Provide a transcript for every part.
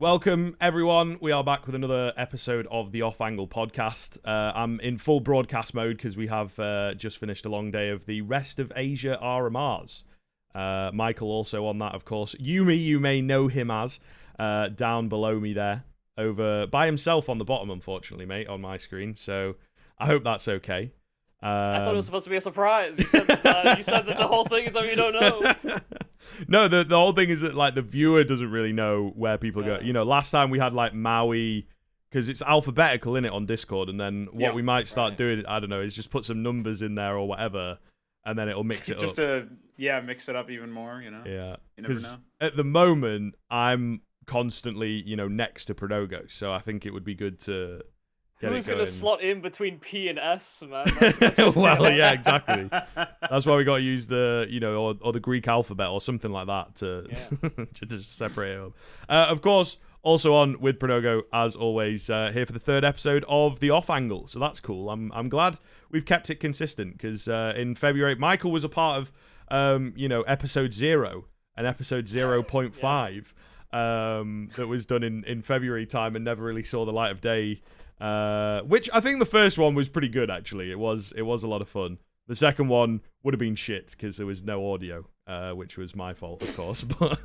Welcome, everyone. We are back with another episode of the Off Angle podcast. I'm in full broadcast mode because we have just finished a long day of the rest of Asia RMRs. Michael also on that, of course. YouMe, you may know him as, down below me there, over by himself on the bottom, unfortunately, mate, on my screen. So I hope that's okay. I thought it was supposed to be a surprise. You said that the whole thing is something you don't know. No, the whole thing is that like the viewer doesn't really know where people go. You know, last time we had like Maui, because it's alphabetical in it on Discord, and then what we might start doing, I don't know, is just put some numbers in there or whatever, and then it'll mix it just up. to mix it up even more. You know. Yeah, You never know. at the moment I'm constantly next to Prodogo, so I think it would be good to. Who's going to slot in between P and S, man? Well, yeah, exactly. That's why we got to use the, or the Greek alphabet or something like that to just separate it up. Of course, also on with Prodogo, as always, here for the third episode of The Off Angle. So that's cool. I'm glad we've kept it consistent because in February, Michael was a part of, episode 0 and episode 0.5 that was done in February time and never really saw the light of day. Which I think the first one was pretty good, actually. It was a lot of fun. The second one would have been shit because there was no audio, which was my fault, of course, but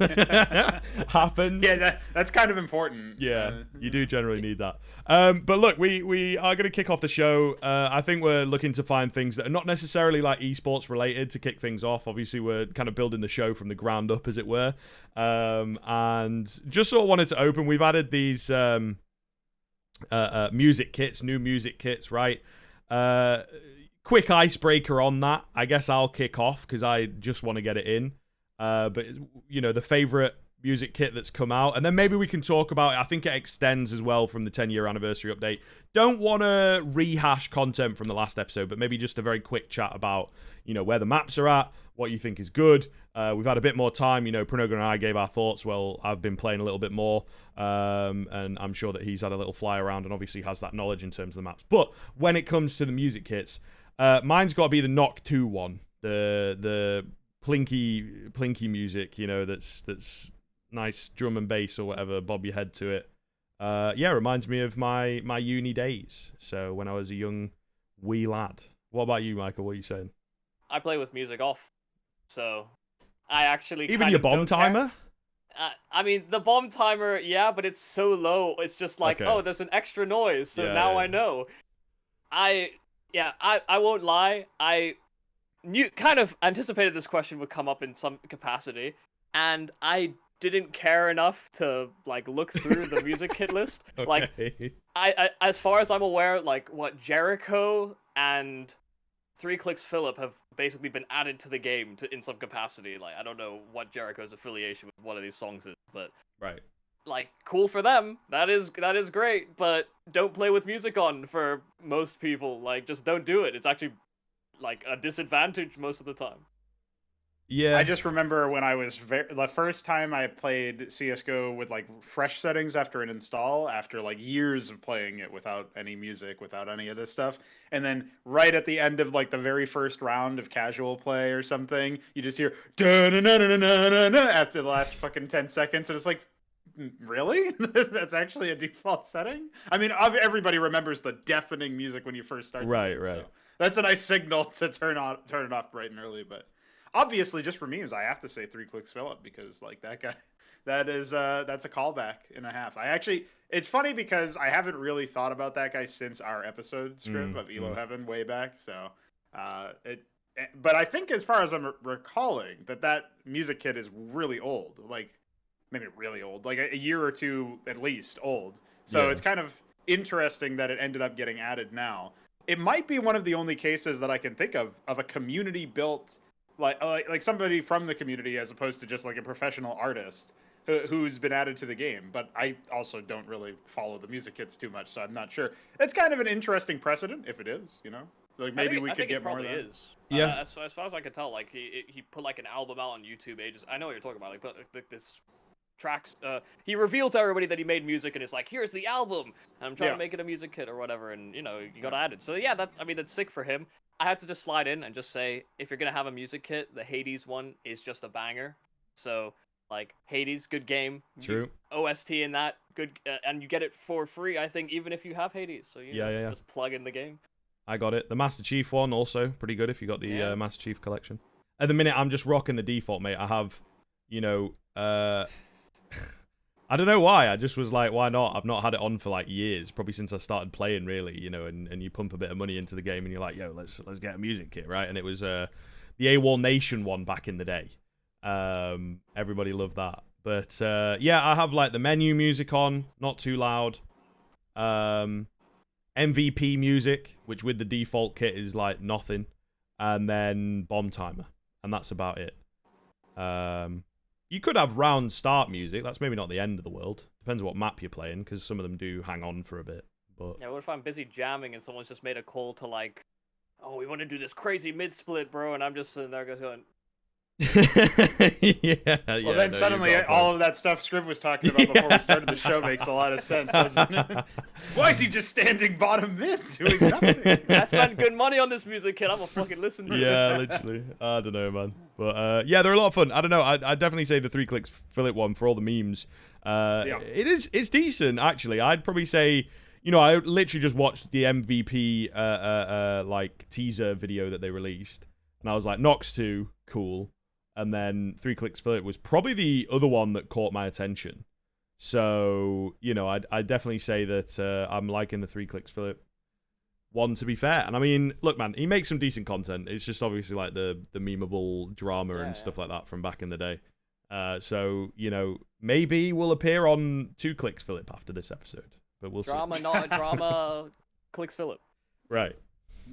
happens. Yeah, that's kind of important. Yeah, you do generally need that. But look, we are going to kick off the show. I think we're looking to find things that are not necessarily like esports related to kick things off. Obviously, we're kind of building the show from the ground up, as it were. And just sort of wanted to open. We've added these music kits, new music kits, right? Quick icebreaker on that. I guess I'll kick off because I just want to get it in. But the favorite music kit that's come out, and then maybe we can talk about it. I think it extends as well from the 10-year anniversary update. Don't want to rehash content from the last episode, but maybe just a very quick chat about where the maps are at, what you think is good. We've had a bit more time. Pronogo and I gave our thoughts. Well, I've been playing a little bit more, and I'm sure that he's had a little fly around and obviously has that knowledge in terms of the maps. But when it comes to the music kits, mine's got to be the Knock 2 one, the plinky music. That's nice drum and bass or whatever. Bob your head to it. Reminds me of my uni days. So when I was a young wee lad. What about you, Michael? What are you saying? I play with music off, so I actually even your bomb timer. I mean, the bomb timer, yeah, but it's so low. It's just like, oh, there's an extra noise, so now I know. I won't lie. I kind of anticipated this question would come up in some capacity, and I didn't care enough to look through the music kit list. Okay. I as far as I'm aware, what Jericho and 3 Clicks Philip have basically been added to the game in some capacity. I don't know what Jericho's affiliation with one of these songs is, but right. Cool for them. That is great, but don't play with music on for most people. Just don't do it. It's actually a disadvantage most of the time. Yeah. I just remember when I was the first time I played CSGO with fresh settings after an install, after years of playing it without any music, without any of this stuff. And then right at the end of the very first round of casual play or something, you just hear after the last fucking 10 seconds. And it's like, really? That's actually a default setting? I mean, everybody remembers the deafening music when you first start. Right. So that's a nice signal to turn it off bright and early, but obviously, just for memes, I have to say 3 Clicks Philip because that guy, that's a callback and a half. It's funny because I haven't really thought about that guy since our episode script of Elo Heaven way back. So, but I think as far as I'm recalling, that music kit is really old, maybe really old, a year or two at least old. So it's kind of interesting that it ended up getting added now. It might be one of the only cases that I can think of a community built. Like somebody from the community as opposed to just a professional artist who's been added to the game. But I also don't really follow the music kits too much, so I'm not sure. It's kind of an interesting precedent, if it is, maybe we could get more of that. Is. Yeah. As far as I can tell, he put an album out on YouTube ages. I know what you're talking about. This tracks. He revealed to everybody that he made music, and it's here's the album. And I'm trying to make it a music kit or whatever, and you got to add it. So yeah, that's sick for him. I had to just slide in and just say, if you're going to have a music kit, the Hades one is just a banger. So Like Hades, good game. True. OST in that, good, and you get it for free. I think even if you have Hades, so you know, just plug in the game. I got it. The Master Chief one also pretty good if you got the Master Chief collection. At the minute, I'm just rocking the default, mate. I have, you know, I don't know why. I just was like, why not? I've not had it on for like years, probably since I started playing, really. You know, and you pump a bit of money into the game, and you're like, yo, let's get a music kit, right? And it was the AWOL Nation one back in the day. Everybody loved that. But yeah, I have like the menu music on, not too loud. MVP music, which with the default kit is like nothing, and then bomb timer, and that's about it. You could have round start music. That's maybe not the end of the world. Depends on what map you're playing, because some of them do hang on for a bit. But yeah, what if I'm busy jamming and someone's just made a call to like, oh, we want to do this crazy mid split, bro, and I'm just sitting there going. Well, then suddenly all of that stuff Scriv was talking about before we started the show makes a lot of sense, doesn't it? Why is he just standing bottom mid doing nothing? I spent good money on this music kit. I'm gonna fucking listen to it. Yeah, literally. I don't know, man. But yeah, they're a lot of fun. I don't know. I definitely say the 3 clicks fill it one for all the memes. It's decent actually. I'd probably say, you know, I literally just watched the MVP like teaser video that they released, and I was like, Nox 2, cool. And then 3 clicks fill it was probably the other one that caught my attention. So, you know, I'd definitely say that I'm liking the 3 clicks fill it one, to be fair. And I mean, look, man, he makes some decent content. It's just obviously like the memeable drama and stuff like that from back in the day. So, you know, maybe we'll appear on 2 clicks Philip after this episode. But we'll see. Drama, not a drama, clicks Philip. Right.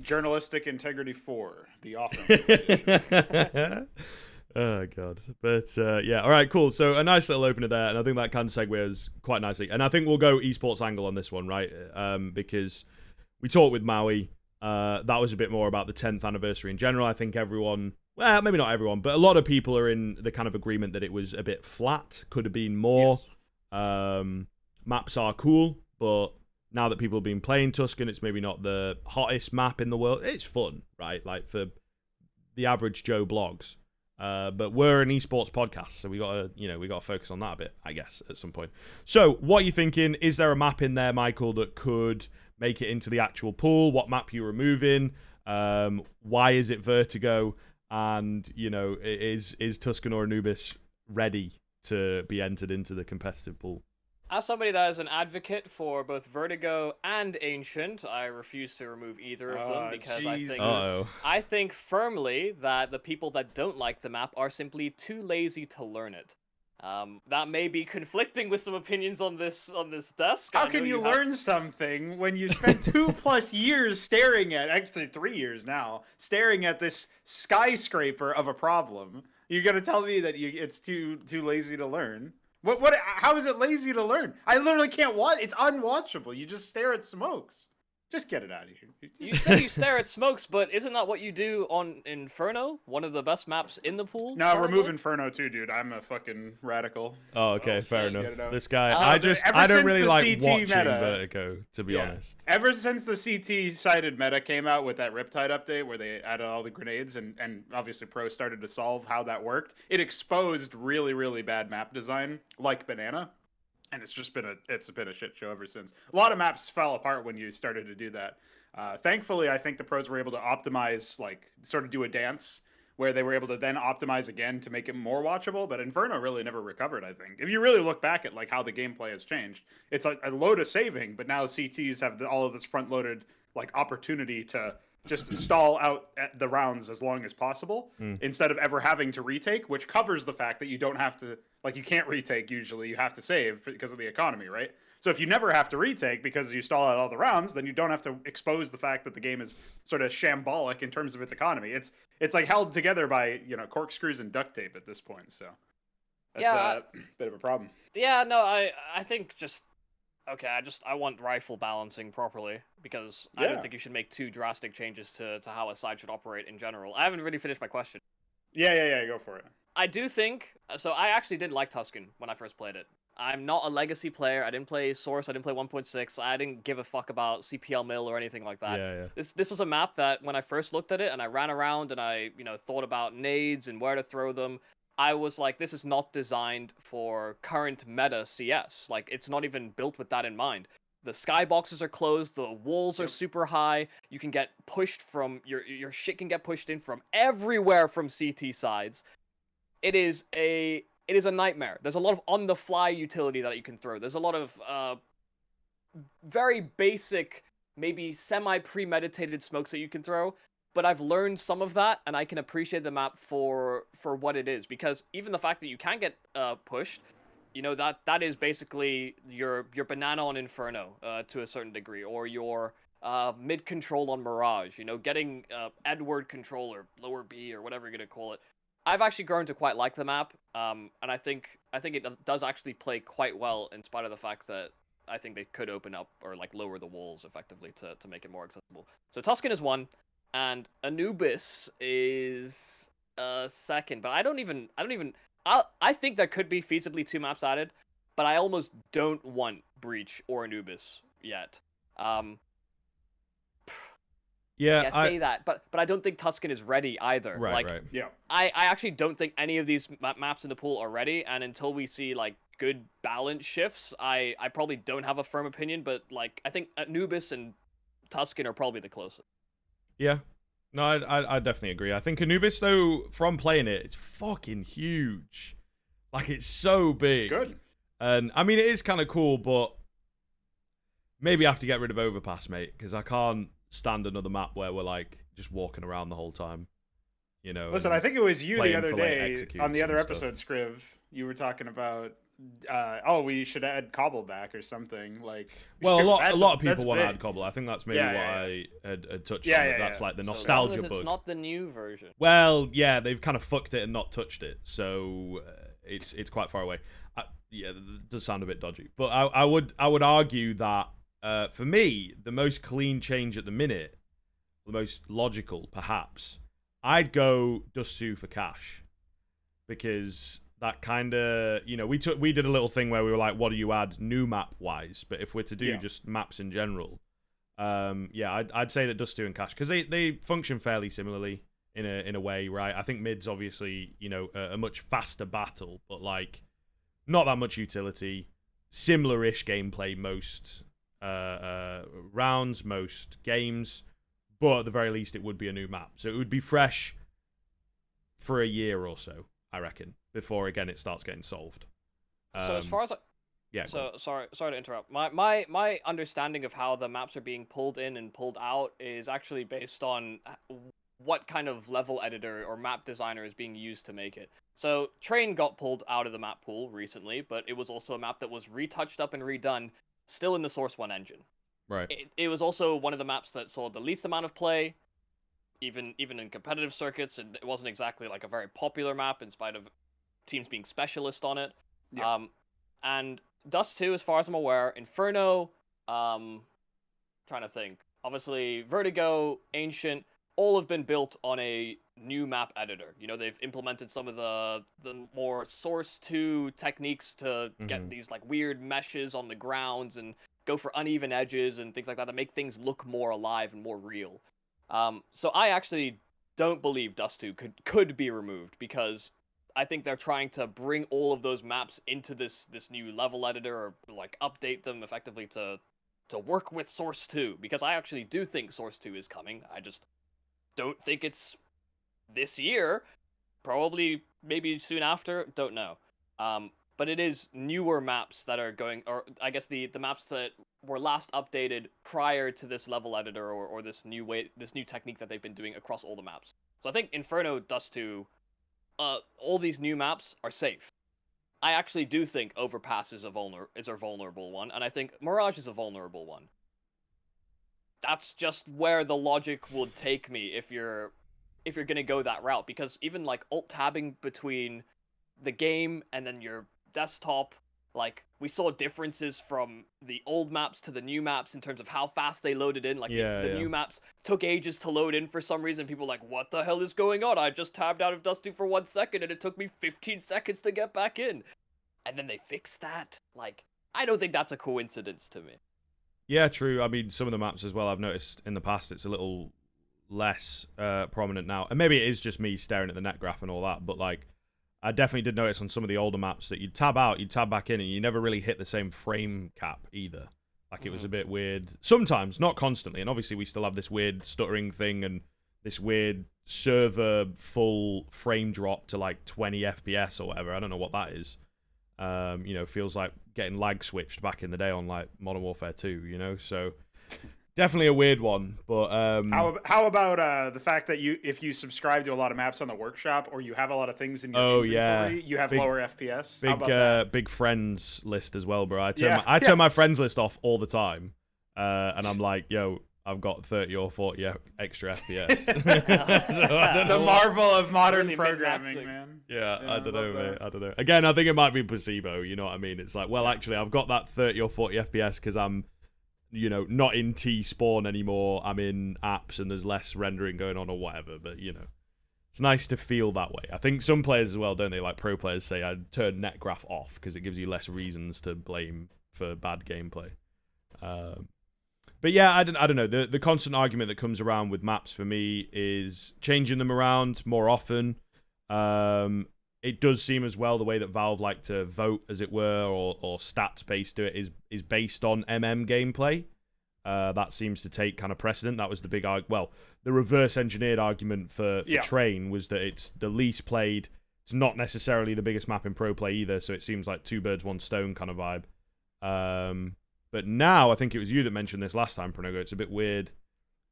Journalistic integrity 4, the offense. Oh, God. But, yeah. All right, cool. So, a nice little opener there, and I think that kind of segues quite nicely. And I think we'll go esports angle on this one, right? Because we talked with Maui. That was a bit more about the 10th anniversary in general. I think everyone, well, maybe not everyone, but a lot of people are in the kind of agreement that it was a bit flat. Could have been more. Yes. Maps are cool, but now that people have been playing Tuscan, it's maybe not the hottest map in the world. It's fun, right? Like, for the average Joe blogs. But we're an esports podcast, so we gotta focus on that a bit, I guess, at some point. So, what are you thinking? Is there a map in there, Michael, that could make it into the actual pool? What map you removing? Why is it Vertigo? And, you know, is Tuscan or Anubis ready to be entered into the competitive pool? As somebody that is an advocate for both Vertigo and Ancient, I refuse to remove either of them because Jesus. I think firmly that the people that don't like the map are simply too lazy to learn it. That may be conflicting with some opinions on this desk. How can you learn something when you spent 2+ years staring at, actually 3 years now, staring at this skyscraper of a problem? You're gonna tell me that it's too lazy to learn? What? How is it lazy to learn? I literally can't watch. It's unwatchable. You just stare at smokes. Just get it out of here. You say you stare at smokes, but isn't that what you do on Inferno? One of the best maps in the pool? No, remove Inferno too, dude. I'm a fucking radical. Oh, okay, fair enough. This guy, I don't really like watching Vertigo, to be honest. Ever since the CT-sided meta came out with that Riptide update where they added all the grenades and obviously Pro started to solve how that worked, it exposed really, really bad map design like Banana. And it's been a shit show ever since. A lot of maps fell apart when you started to do that. Thankfully, I think the pros were able to optimize, like, sort of do a dance where they were able to then optimize again to make it more watchable. But Inferno really never recovered, I think. If you really look back at like how the gameplay has changed, it's like a load of saving, but now CTs have all of this front-loaded like opportunity to just stall out at the rounds as long as possible instead of ever having to retake, which covers the fact that you don't have to, like, you can't retake usually, you have to save because of the economy, right? So if you never have to retake because you stall out all the rounds, then you don't have to expose the fact that the game is sort of shambolic in terms of its economy. It's like held together by, you know, corkscrews and duct tape at this point, so that's a bit of a problem. Yeah, no, I think just... Okay, I want rifle balancing properly, because I don't think you should make too drastic changes to how a side should operate in general. I haven't really finished my question. Yeah, go for it. I do think... So I actually didn't like Tuscan when I first played it. I'm not a legacy player. I didn't play Source. I didn't play 1.6. I didn't give a fuck about CPL Mill or anything like that. Yeah. This was a map that when I first looked at it and I ran around and I, you know, thought about nades and where to throw them, I was like, this is not designed for current meta CS. Like, it's not even built with that in mind. The skyboxes are closed, the walls are super high, you can get pushed from, your shit can get pushed in from everywhere from CT sides. It is a nightmare. There's a lot of on-the-fly utility that you can throw. There's a lot of very basic, maybe semi-premeditated smokes that you can throw. But I've learned some of that, and I can appreciate the map for what it is. Because even the fact that you can get pushed, you know, that is basically your banana on Inferno to a certain degree, or your mid control on Mirage. You know, getting Edward control or lower B or whatever you're gonna call it. I've actually grown to quite like the map, and I think it does actually play quite well, in spite of the fact that I think they could open up or like lower the walls effectively to make it more accessible. So Tuscan is one. And Anubis is second, but I think there could be feasibly 2 maps added, but I almost don't want Breach or Anubis yet. Yeah, I say that, but I don't think Tuscan is ready either. Right. Yeah. I actually don't think any of these maps in the pool are ready, and until we see like good balance shifts, I probably don't have a firm opinion, but like I think Anubis and Tuscan are probably the closest. Yeah. No, I definitely agree. I think Anubis, though, from playing it, it's fucking huge. Like, it's so big. It's good. And, I mean, it is kind of cool, but maybe I have to get rid of Overpass, mate, because I can't stand another map where we're, like, just walking around the whole time. You know? Listen, I think it was you the other day on the other and episode, Scriv. You were talking about we should add Cobble back or something. Like, well, a lot of people want to add Cobble. I think that's maybe what I had touched on. Yeah, that's like the so nostalgia bug. It's not the new version. Well, yeah, they've kind of fucked it and not touched it, so it's quite far away. Yeah, it does sound a bit dodgy, but I would argue that for me, the most clean change at the minute, the most logical perhaps, I'd go Dust 2 for Cash, because that kind of, you know, we did a little thing where we were like, what do you add new map wise? But if we're to do just maps in general, I'd say that Dust 2 and Cash, because they function fairly similarly in a way, right? I think mid's obviously, you know, a much faster battle, but like not that much utility, similar-ish gameplay most rounds, most games, but at the very least it would be a new map, so it would be fresh for a year or so, I reckon, before again it starts getting solved. So as far as sorry to interrupt. My understanding of how the maps are being pulled in and pulled out is actually based on what kind of level editor or map designer is being used to make it. So Train got pulled out of the map pool recently, but it was also a map that was retouched up and redone, still in the Source 1 engine. Right. It was also one of the maps that saw the least amount of play, even in competitive circuits, and it wasn't exactly like a very popular map in spite of teams being specialist on it. Yeah. And Dust 2, as far as I'm aware, Inferno, trying to think, obviously Vertigo, Ancient, all have been built on a new map editor. You know, they've implemented some of the more Source 2 techniques to get these like weird meshes on the grounds and go for uneven edges and things like that make things look more alive and more real. So I actually don't believe Dust 2 could be removed, because I think they're trying to bring all of those maps into this new level editor, or like update them effectively to work with Source 2, because I actually do think Source 2 is coming. I just don't think it's this year. Probably maybe soon after, don't know. But it is newer maps that are going, or I guess the maps that were last updated prior to this level editor or this new technique that they've been doing across all the maps. So I think Inferno, Dust 2, all these new maps are safe. I actually do think Overpass is a vulnerable one, and I think Mirage is a vulnerable one. That's just where the logic would take me if you're gonna go that route, because even like alt tabbing between the game and then your desktop, like we saw differences from the old maps to the new maps in terms of how fast they loaded in. Like the new maps took ages to load in for some reason. People were like, what the hell is going on? I just tabbed out of Dust 2 for 1 second and it took me 15 seconds to get back in. And then they fixed that. Like, I don't think that's a coincidence to me. Yeah, true. I mean, some of the maps as well, I've noticed in the past it's a little less prominent now. And maybe it is just me staring at the net graph and all that, but like, I definitely did notice on some of the older maps that you'd tab out, you'd tab back in, and you never really hit the same frame cap either. Like, it was a bit weird. Sometimes, not constantly. And obviously, we still have this weird stuttering thing and this weird server full frame drop to like 20 FPS or whatever. I don't know what that is. You know, feels like getting lag switched back in the day on like Modern Warfare 2, you know? So definitely a weird one. But how about the fact that if you subscribe to a lot of maps on the workshop, or you have a lot of things in your inventory, you have lower FPS? Big friends list as well, bro. I turn my friends list off all the time, and I'm like, yo, I've got 30 or 40 extra FPS. So the marvel of modern programming, man. Yeah, I don't know, mate. I don't know. Again, I think it might be placebo. You know what I mean? It's like, well, actually, I've got that 30 or 40 FPS because I'm, you know, not in T spawn anymore. I'm in apps and there's less rendering going on or whatever. But, you know, it's nice to feel that way. I think some players as well, don't they? Like pro players say, I'd turn net graph off because it gives you less reasons to blame for bad gameplay. But yeah, I don't know. The constant argument that comes around with maps for me is changing them around more often. It does seem as well the way that Valve like to vote, as it were, or stats based to it is based on gameplay. That seems to take kind of precedent. That was the big the reverse engineered argument for Train was that it's the least played. It's not necessarily the biggest map in pro play either, so it seems like two birds, one stone kind of vibe. But now, I think it was you that mentioned this last time, Pronogo, it's a bit weird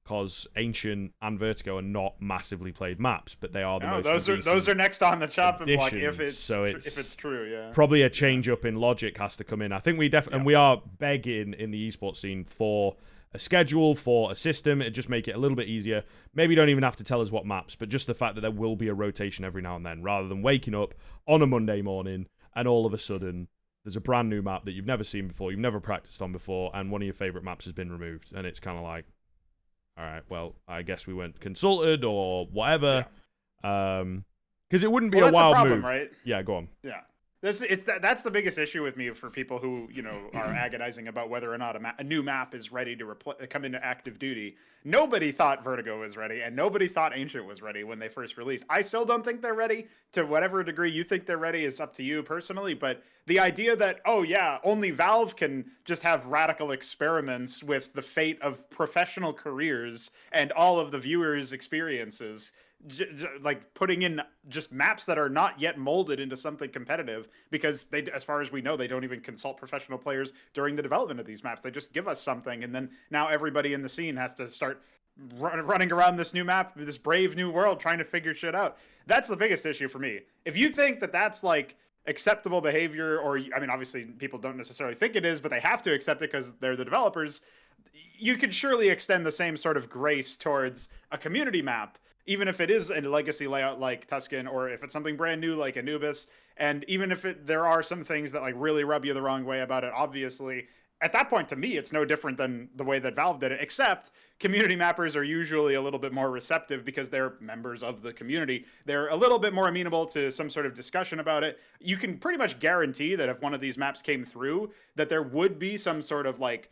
because Ancient and Vertigo are not massively played maps, but they are the most those are next on the chop of like if it's true, yeah. Probably a change up in logic has to come in. I think we definitely and we are begging in the esports scene for a schedule, for a system. It just make it a little bit easier. Maybe you don't even have to tell us what maps, but just the fact that there will be a rotation every now and then, rather than waking up on a Monday morning and all of a sudden there's a brand new map that you've never seen before, you've never practiced on before, and one of your favorite maps has been removed. And it's kind of like, all right, well, I guess we weren't consulted or whatever. Because it wouldn't be a wild problem, move. Right? Yeah, go on. Yeah. That's the biggest issue with me for people who, you know, are agonizing about whether or not a new map is ready to come into active duty. Nobody thought Vertigo was ready, and nobody thought Ancient was ready when they first released. I still don't think they're ready. To whatever degree you think they're ready is up to you personally, but the idea that, oh yeah, only Valve can just have radical experiments with the fate of professional careers and all of the viewers' experiences, like putting in just maps that are not yet molded into something competitive, because they, as far as we know, they don't even consult professional players during the development of these maps. They just give us something, and then now everybody in the scene has to start running around this new map, this brave new world, trying to figure shit out. That's the biggest issue for me. If you think that that's like acceptable behavior, or I mean, obviously people don't necessarily think it is, but they have to accept it because they're the developers, you could surely extend the same sort of grace towards a community map, even if it is a legacy layout like Tuscan, or if it's something brand new like Anubis, and even if there are some things that like really rub you the wrong way about it, obviously, at that point, to me, it's no different than the way that Valve did it, except community mappers are usually a little bit more receptive because they're members of the community. They're a little bit more amenable to some sort of discussion about it. You can pretty much guarantee that if one of these maps came through, that there would be some sort of like,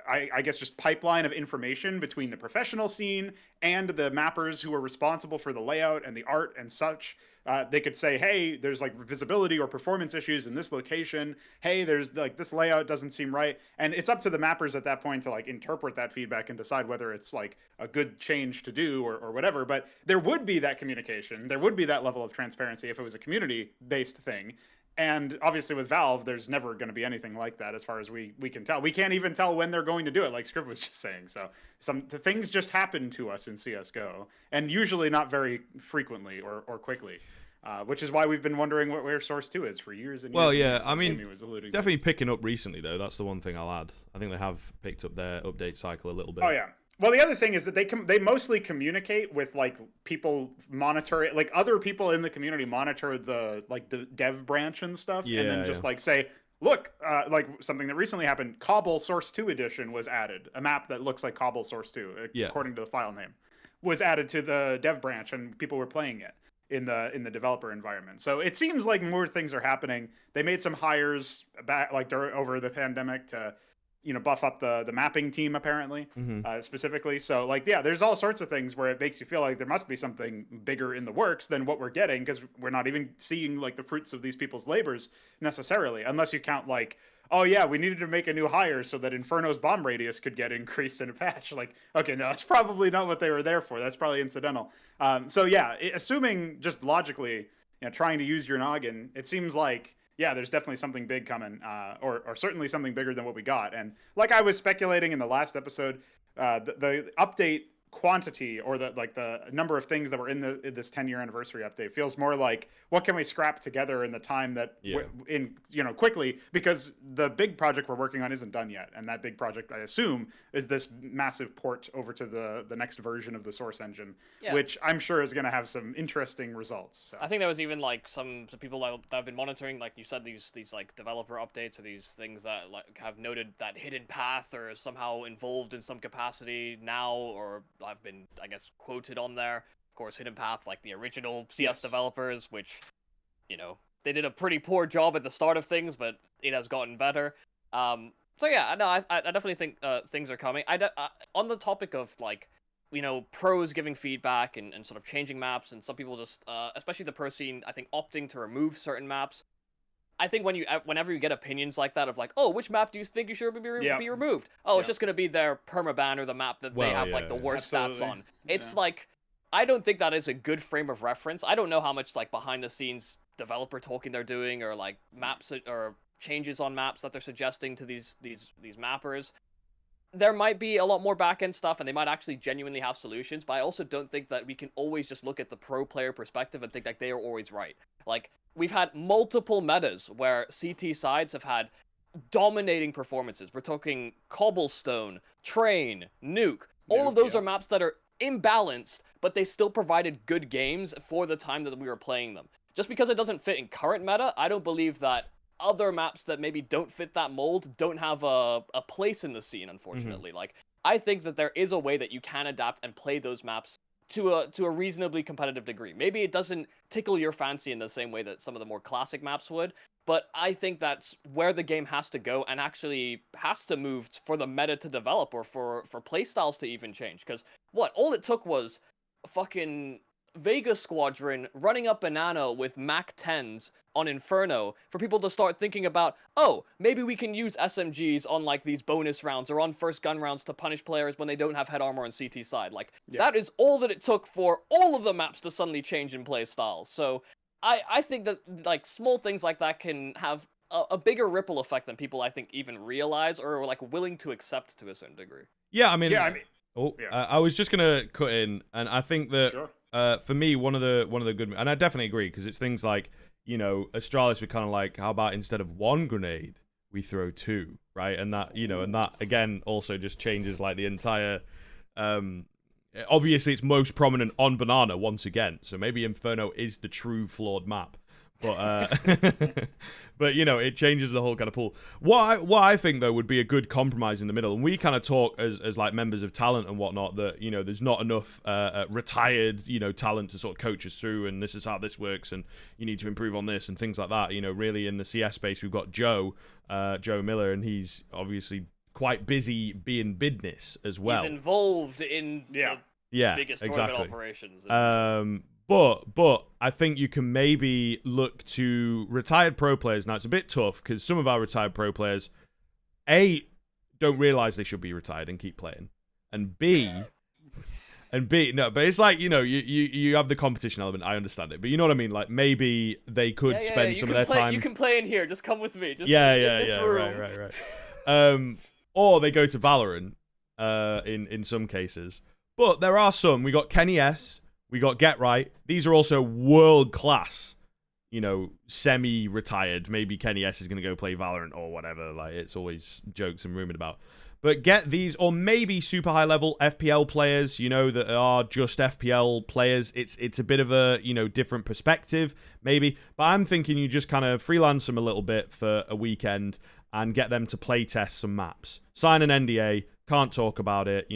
I guess just pipeline of information between the professional scene and the mappers who are responsible for the layout and the art and such. They could say, hey, there's like visibility or performance issues in this location. Hey, there's like this layout doesn't seem right. And it's up to the mappers at that point to like interpret that feedback and decide whether it's like a good change to do or whatever. But there would be that communication. There would be that level of transparency if it was a community-based thing. And obviously with Valve, there's never going to be anything like that as far as we can tell. We can't even tell when they're going to do it, like Scriv was just saying. So the things just happen to us in CSGO, and usually not very frequently or quickly, which is why we've been wondering where Source 2 is for years and years. Well, yeah, I mean, definitely picking up recently, though. That's the one thing I'll add. I think they have picked up their update cycle a little bit. Oh, yeah. Well, the other thing is that they mostly communicate with like people monitor it, like other people in the community monitor the dev branch and stuff, and then just like say, look, like something that recently happened, Cobble Source 2 edition was added, a map that looks like Cobble Source 2 according to the file name, was added to the dev branch, and people were playing it in the developer environment. So it seems like more things are happening. They made some hires back over the pandemic to buff up the mapping team apparently, specifically. So like, yeah, there's all sorts of things where it makes you feel like there must be something bigger in the works than what we're getting, because we're not even seeing like the fruits of these people's labors necessarily, unless you count like, oh yeah, we needed to make a new hire so that Inferno's bomb radius could get increased in a patch. Like, okay, no, that's probably not what they were there for. That's probably incidental. So yeah, assuming just logically, trying to use your noggin, it seems like, yeah, there's definitely something big coming, or certainly something bigger than what we got. And like I was speculating in the last episode, the update quantity, or the number of things that were in this 10-year anniversary update, feels more like, what can we scrap together in the time that quickly, because the big project we're working on isn't done yet, and that big project, I assume, is this massive port over to the next version of the source engine, which I'm sure is going to have some interesting results. So. I think there was even like some people that have been monitoring, like you said, these like developer updates, or these things that like have noted that hidden path or somehow involved in some capacity now, or I've been, I guess, quoted on there. Of course, hidden path, like the original CS developers, which, they did a pretty poor job at the start of things, but it has gotten better. So yeah, no, I definitely think things are coming. On the topic of like, pros giving feedback and sort of changing maps, and some people just, especially the pro scene, I think opting to remove certain maps. I think whenever you get opinions like that of like, oh, which map do you think you should be removed? Oh, it's just going to be their permaban, or the map that they have like the worst stats on. It's like, I don't think that is a good frame of reference. I don't know how much like behind the scenes developer talking they're doing, or like maps or changes on maps that they're suggesting to these mappers. There might be a lot more back-end stuff, and they might actually genuinely have solutions, but I also don't think that we can always just look at the pro player perspective and think like they are always right. Like, we've had multiple metas where CT sides have had dominating performances. We're talking Cobblestone, Train, Nuke. All of those are maps that are imbalanced, but they still provided good games for the time that we were playing them. Just because it doesn't fit in current meta, I don't believe that other maps that maybe don't fit that mold don't have a place in the scene, unfortunately. Like, I think that there is a way that you can adapt and play those maps to a reasonably competitive degree. Maybe it doesn't tickle your fancy in the same way that some of the more classic maps would, but I think that's where the game has to go, and actually has to move for the meta to develop, or for playstyles to even change. Because all it took was fucking Vega Squadron running up banana with Mac 10s on Inferno for people to start thinking about, oh, maybe we can use SMGs on like these bonus rounds or on first gun rounds to punish players when they don't have head armor on CT side. Like, that is all that it took for all of the maps to suddenly change in play styles. So I think that like small things like that can have a bigger ripple effect than people, I think, even realize or are like willing to accept to a certain degree. Yeah, I mean, I was just gonna cut in, and I think that for me, one of the good, and I definitely agree, because it's things like, Astralis were kind of like, how about instead of one grenade, we throw two, right? And that, and that again also just changes like the entire. Obviously, it's most prominent on banana once again, so maybe Inferno is the true flawed map. But but it changes the whole kind of pool. What I think though would be a good compromise in the middle, and we kind of talk as like members of talent and whatnot, that there's not enough retired talent to sort of coach us through, and this is how this works, and you need to improve on this and things like that. Really in the CS space we've got Joe Miller, and he's obviously quite busy being business as well. He's involved in the biggest tournament operations. But I think you can maybe look to retired pro players. Now, it's a bit tough because some of our retired pro players, A, don't realize they should be retired and keep playing. And B, no, but it's like, you have the competition element. I understand it. But you know what I mean? Like, maybe they could spend some of their time. You can play in here. Just come with me. Just right. Or they go to Valorant in some cases. But there are some. We got Kenny S. We got Get Right. These are also world-class, semi-retired. Maybe Kenny S is going to go play Valorant or whatever. Like, it's always jokes and rumored about. But get these, or maybe super high-level FPL players, that are just FPL players. It's a bit of a, different perspective, maybe. But I'm thinking you just kind of freelance them a little bit for a weekend and get them to play test some maps. Sign an NDA, can't talk about it,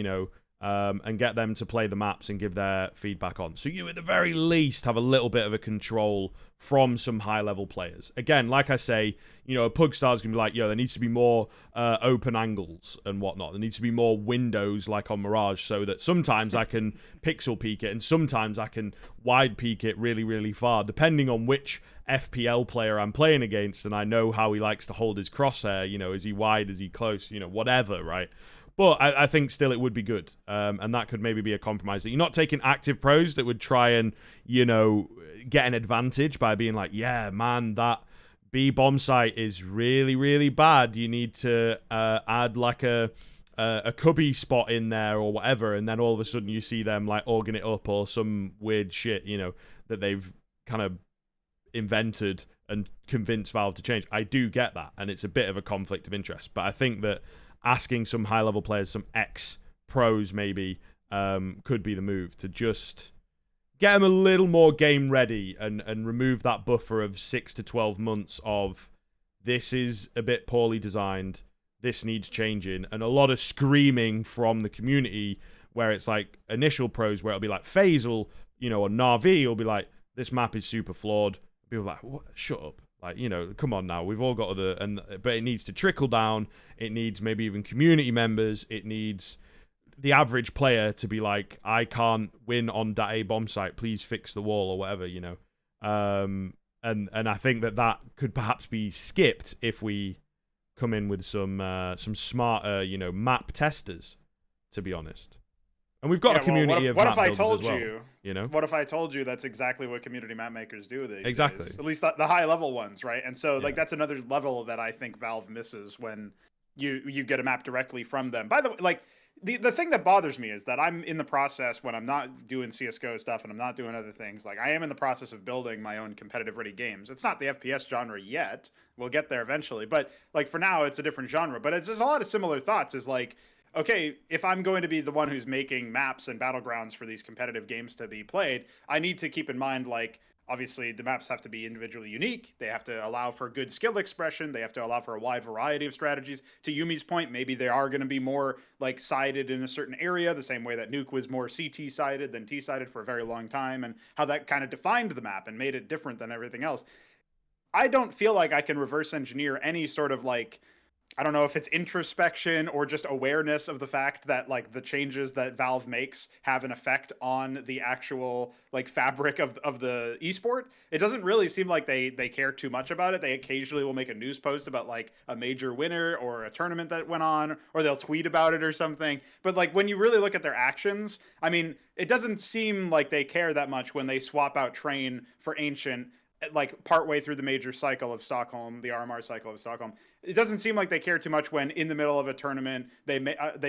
and get them to play the maps and give their feedback on. So you, at the very least, have a little bit of a control from some high-level players. Again, like I say, you know, a Pugstar's going to be like, yo, there needs to be more open angles and whatnot. There needs to be more windows like on Mirage so that sometimes I can pixel peek it and sometimes I can wide peek it really, really far, depending on which FPL player I'm playing against, and I know how he likes to hold his crosshair. You know, is he wide, is he close, you know, whatever, right? But I think still it would be good, and that could maybe be a compromise. That you're not taking active pros that would try and, you know, get an advantage by being like, yeah, man, that B bomb site is really, really bad. You need to add like a cubby spot in there or whatever, and then all of a sudden you see them like organ it up or some weird shit, you know, that they've kind of invented and convinced Valve to change. I do get that, and it's a bit of a conflict of interest, but I think that asking some high-level players, some ex-pros maybe, could be the move to just get them a little more game-ready and remove that buffer of 6 to 12 months of this is a bit poorly designed, this needs changing, and a lot of screaming from the community where it's like initial pros where it'll be like Faisal, you know, or Na'Vi will be like, this map is super flawed. People are like, what? Shut up. Like, you know, come on now. We've all got other... But it needs to trickle down. It needs maybe even community members. It needs the average player to be like, I can't win on that A bomb site. Please fix the wall or whatever, you know. And I think that could perhaps be skipped if we come in with some smarter, you know, map testers, to be honest. And we've got a community of map builders as well. You know, what if I told you that's exactly what community map makers do? Exactly. At least the high level ones, right? And so like that's another level that I think Valve misses when you get a map directly from them. By the way, like the thing that bothers me is that I'm in the process when I'm not doing CSGO stuff and I'm not doing other things. Like I am in the process of building my own competitive ready games. It's not the FPS genre yet. We'll get there eventually, but like for now, it's a different genre. But it's just a lot of similar thoughts. Is like, okay, if I'm going to be the one who's making maps and battlegrounds for these competitive games to be played, I need to keep in mind, like, obviously the maps have to be individually unique. They have to allow for good skill expression. They have to allow for a wide variety of strategies. To Yumi's point, maybe they are going to be more like sided in a certain area, the same way that Nuke was more CT sided than T sided for a very long time, and how that kind of defined the map and made it different than everything else. I don't feel like I can reverse engineer any sort of like, I don't know if it's introspection or just awareness of the fact that like the changes that Valve makes have an effect on the actual like fabric of the esport. It doesn't really seem like they care too much about it. They occasionally will make a news post about like a major winner or a tournament that went on, or they'll tweet about it or something. But like when you really look at their actions, I mean, it doesn't seem like they care that much when they swap out Train for Ancient like partway through the major cycle of Stockholm, the RMR cycle of Stockholm. It doesn't seem like they care too much when in the middle of a tournament they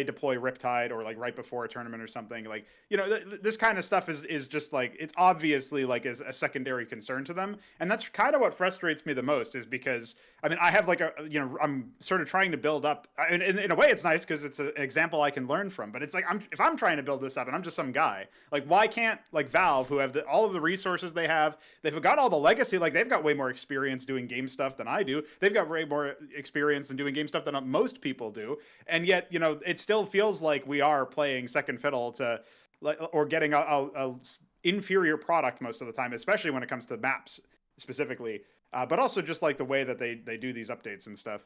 deploy Riptide, or like right before a tournament or something. Like, you know, this kind of stuff is just like, it's obviously like is a secondary concern to them, and that's kind of what frustrates me the most. Is because I mean, I have like a, you know, I'm sort of trying to build up, and in a way it's nice because it's an example I can learn from. But it's like if I'm trying to build this up and I'm just some guy, like why can't like Valve, who have all of the resources they've got all the legacy, like they've got way more experience doing game stuff than I do. They've got way more experience in doing game stuff than most people do, and yet, you know, it still feels like we are playing second fiddle to, or getting a inferior product most of the time, especially when it comes to maps specifically, but also just like the way that they do these updates and stuff.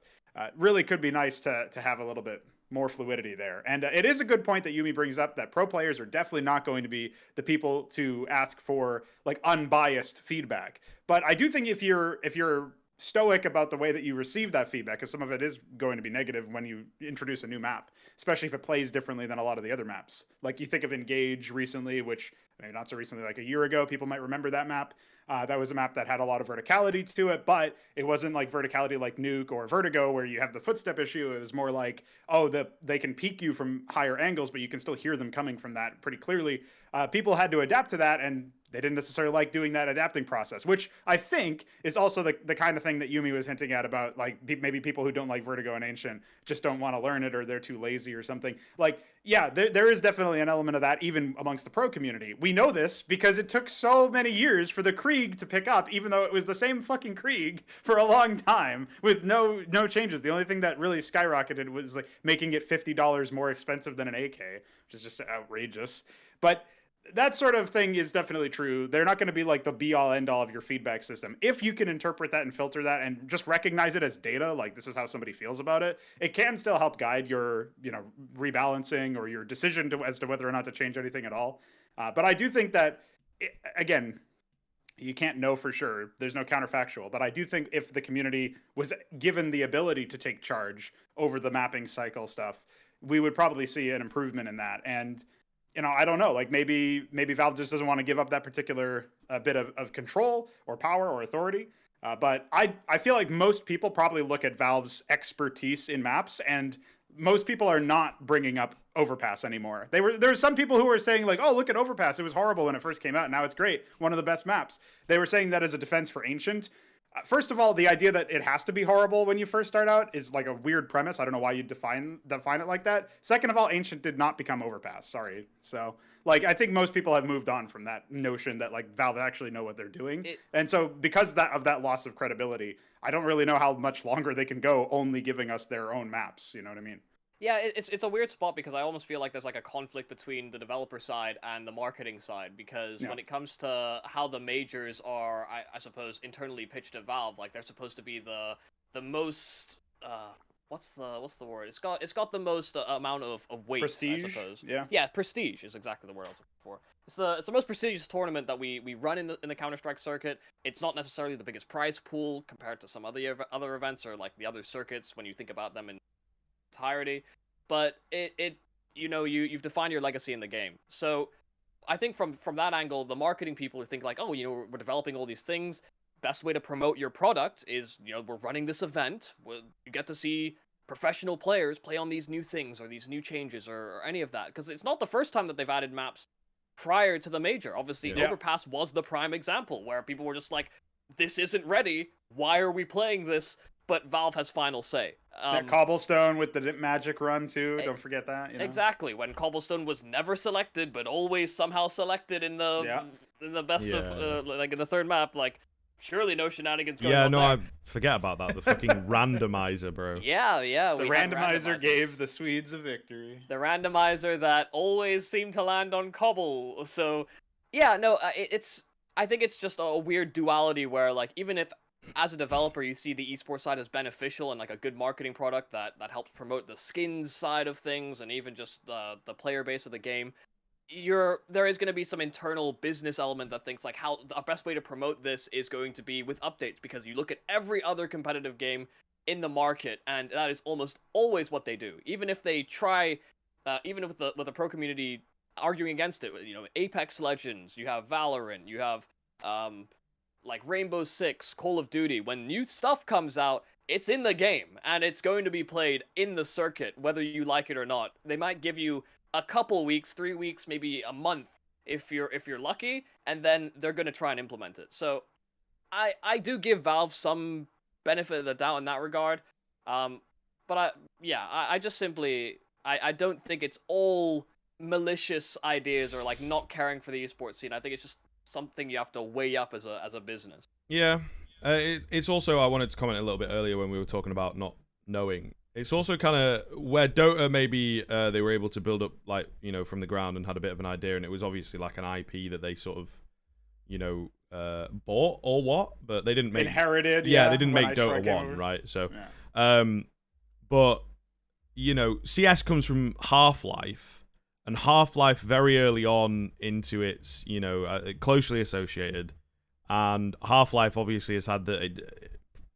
Really could be nice to have a little bit more fluidity there. And it is a good point that Yumi brings up, that pro players are definitely not going to be the people to ask for like unbiased feedback. But I do think if you're stoic about the way that you receive that feedback, because some of it is going to be negative when you introduce a new map, especially if it plays differently than a lot of the other maps. Like you think of Engage recently, which maybe not so recently, like a year ago, people might remember that map. That was a map that had a lot of verticality to it, but it wasn't like verticality like Nuke or Vertigo, where you have the footstep issue. It was more like, oh, they can peek you from higher angles, but you can still hear them coming from that pretty clearly. People had to adapt to that, and they didn't necessarily like doing that adapting process, which I think is also the kind of thing that Yumi was hinting at about like maybe people who don't like Vertigo and Ancient just don't want to learn it, or they're too lazy or something. Like, yeah, there is definitely an element of that even amongst the pro community. we know this because it took so many years for the Krieg to pick up, even though it was the same fucking Krieg for a long time with no changes. The only thing that really skyrocketed was like making it $50 more expensive than an AK, which is just outrageous. But that sort of thing is definitely true. They're not going to be like the be-all, end-all of your feedback system. If you can interpret that and filter that and just recognize it as data, like this is how somebody feels about it, it can still help guide your, rebalancing or your decision as to whether or not to change anything at all. But I do think that, again, you can't know for sure. There's no counterfactual. But I do think if the community was given the ability to take charge over the mapping cycle stuff, we would probably see an improvement in that. And I don't know, like maybe Valve just doesn't want to give up that particular bit of control or power or authority. But I feel like most people probably look at Valve's expertise in maps, and most people are not bringing up Overpass anymore. There were some people who were saying like, oh, look at Overpass. It was horrible when it first came out. Now it's great. One of the best maps. They were saying that as a defense for Ancient. First of all, the idea that it has to be horrible when you first start out is like a weird premise. I don't know why you define it like that. Second of all, Ancient did not become Overpass. Sorry. So, like, I think most people have moved on from that notion that like Valve actually know what they're doing. And so, because of that loss of credibility, I don't really know how much longer they can go only giving us their own maps. You know what I mean? Yeah, it's a weird spot because I almost feel like there's like a conflict between the developer side and the marketing side, because when it comes to how the majors are, I suppose, internally pitched at Valve, like they're supposed to be the most what's the word? It's got the most amount of weight, prestige, I suppose. Yeah, prestige is exactly the word I was looking for. It's the most prestigious tournament that we run in the Counter-Strike circuit. It's not necessarily the biggest prize pool compared to some other events or like the other circuits when you think about them in entirety, but you've defined your legacy in the game. So I think from that angle, the marketing people who think like, oh, we're developing all these things, best way to promote your product is, we're running this event, you get to see professional players play on these new things or these new changes or any of that, because it's not the first time that they've added maps prior to the major. Obviously, Overpass was the prime example where people were just like, this isn't ready, why are we playing this? But Valve has final say. That Cobblestone with the magic run too. Don't forget that. Exactly. When Cobblestone was never selected, but always somehow selected in the best of like in the third map. Like, surely no shenanigans going on. I forget about that. The fucking randomizer, bro. Yeah. The randomizer gave the Swedes a victory. The randomizer that always seemed to land on Cobble. So, yeah, no, I think it's just a weird duality where like even if as a developer, you see the esports side as beneficial and like a good marketing product that helps promote the skins side of things and even just the player base of the game. There is going to be some internal business element that thinks like how the best way to promote this is going to be with updates, because you look at every other competitive game in the market and that is almost always what they do. Even if they try, even with the pro community arguing against it, Apex Legends, you have Valorant, you have like Rainbow Six, Call of Duty, when new stuff comes out, it's in the game, and it's going to be played in the circuit, whether you like it or not. They might give you a couple weeks, 3 weeks, maybe a month, if you're lucky, and then they're going to try and implement it. So, I do give Valve some benefit of the doubt in that regard, but I just simply, I don't think it's all malicious ideas or like not caring for the esports scene. I think it's just something you have to weigh up as a business. Yeah, it's also, I wanted to comment a little bit earlier when we were talking about not knowing. It's also kind of where Dota maybe they were able to build up like from the ground and had a bit of an idea, and it was obviously like an IP that they sort of bought or what, but they didn't make inherited. Yeah, they didn't make Dota 1, right? So, but CS comes from Half-Life. And Half-Life very early on into its, closely associated. And Half-Life obviously has had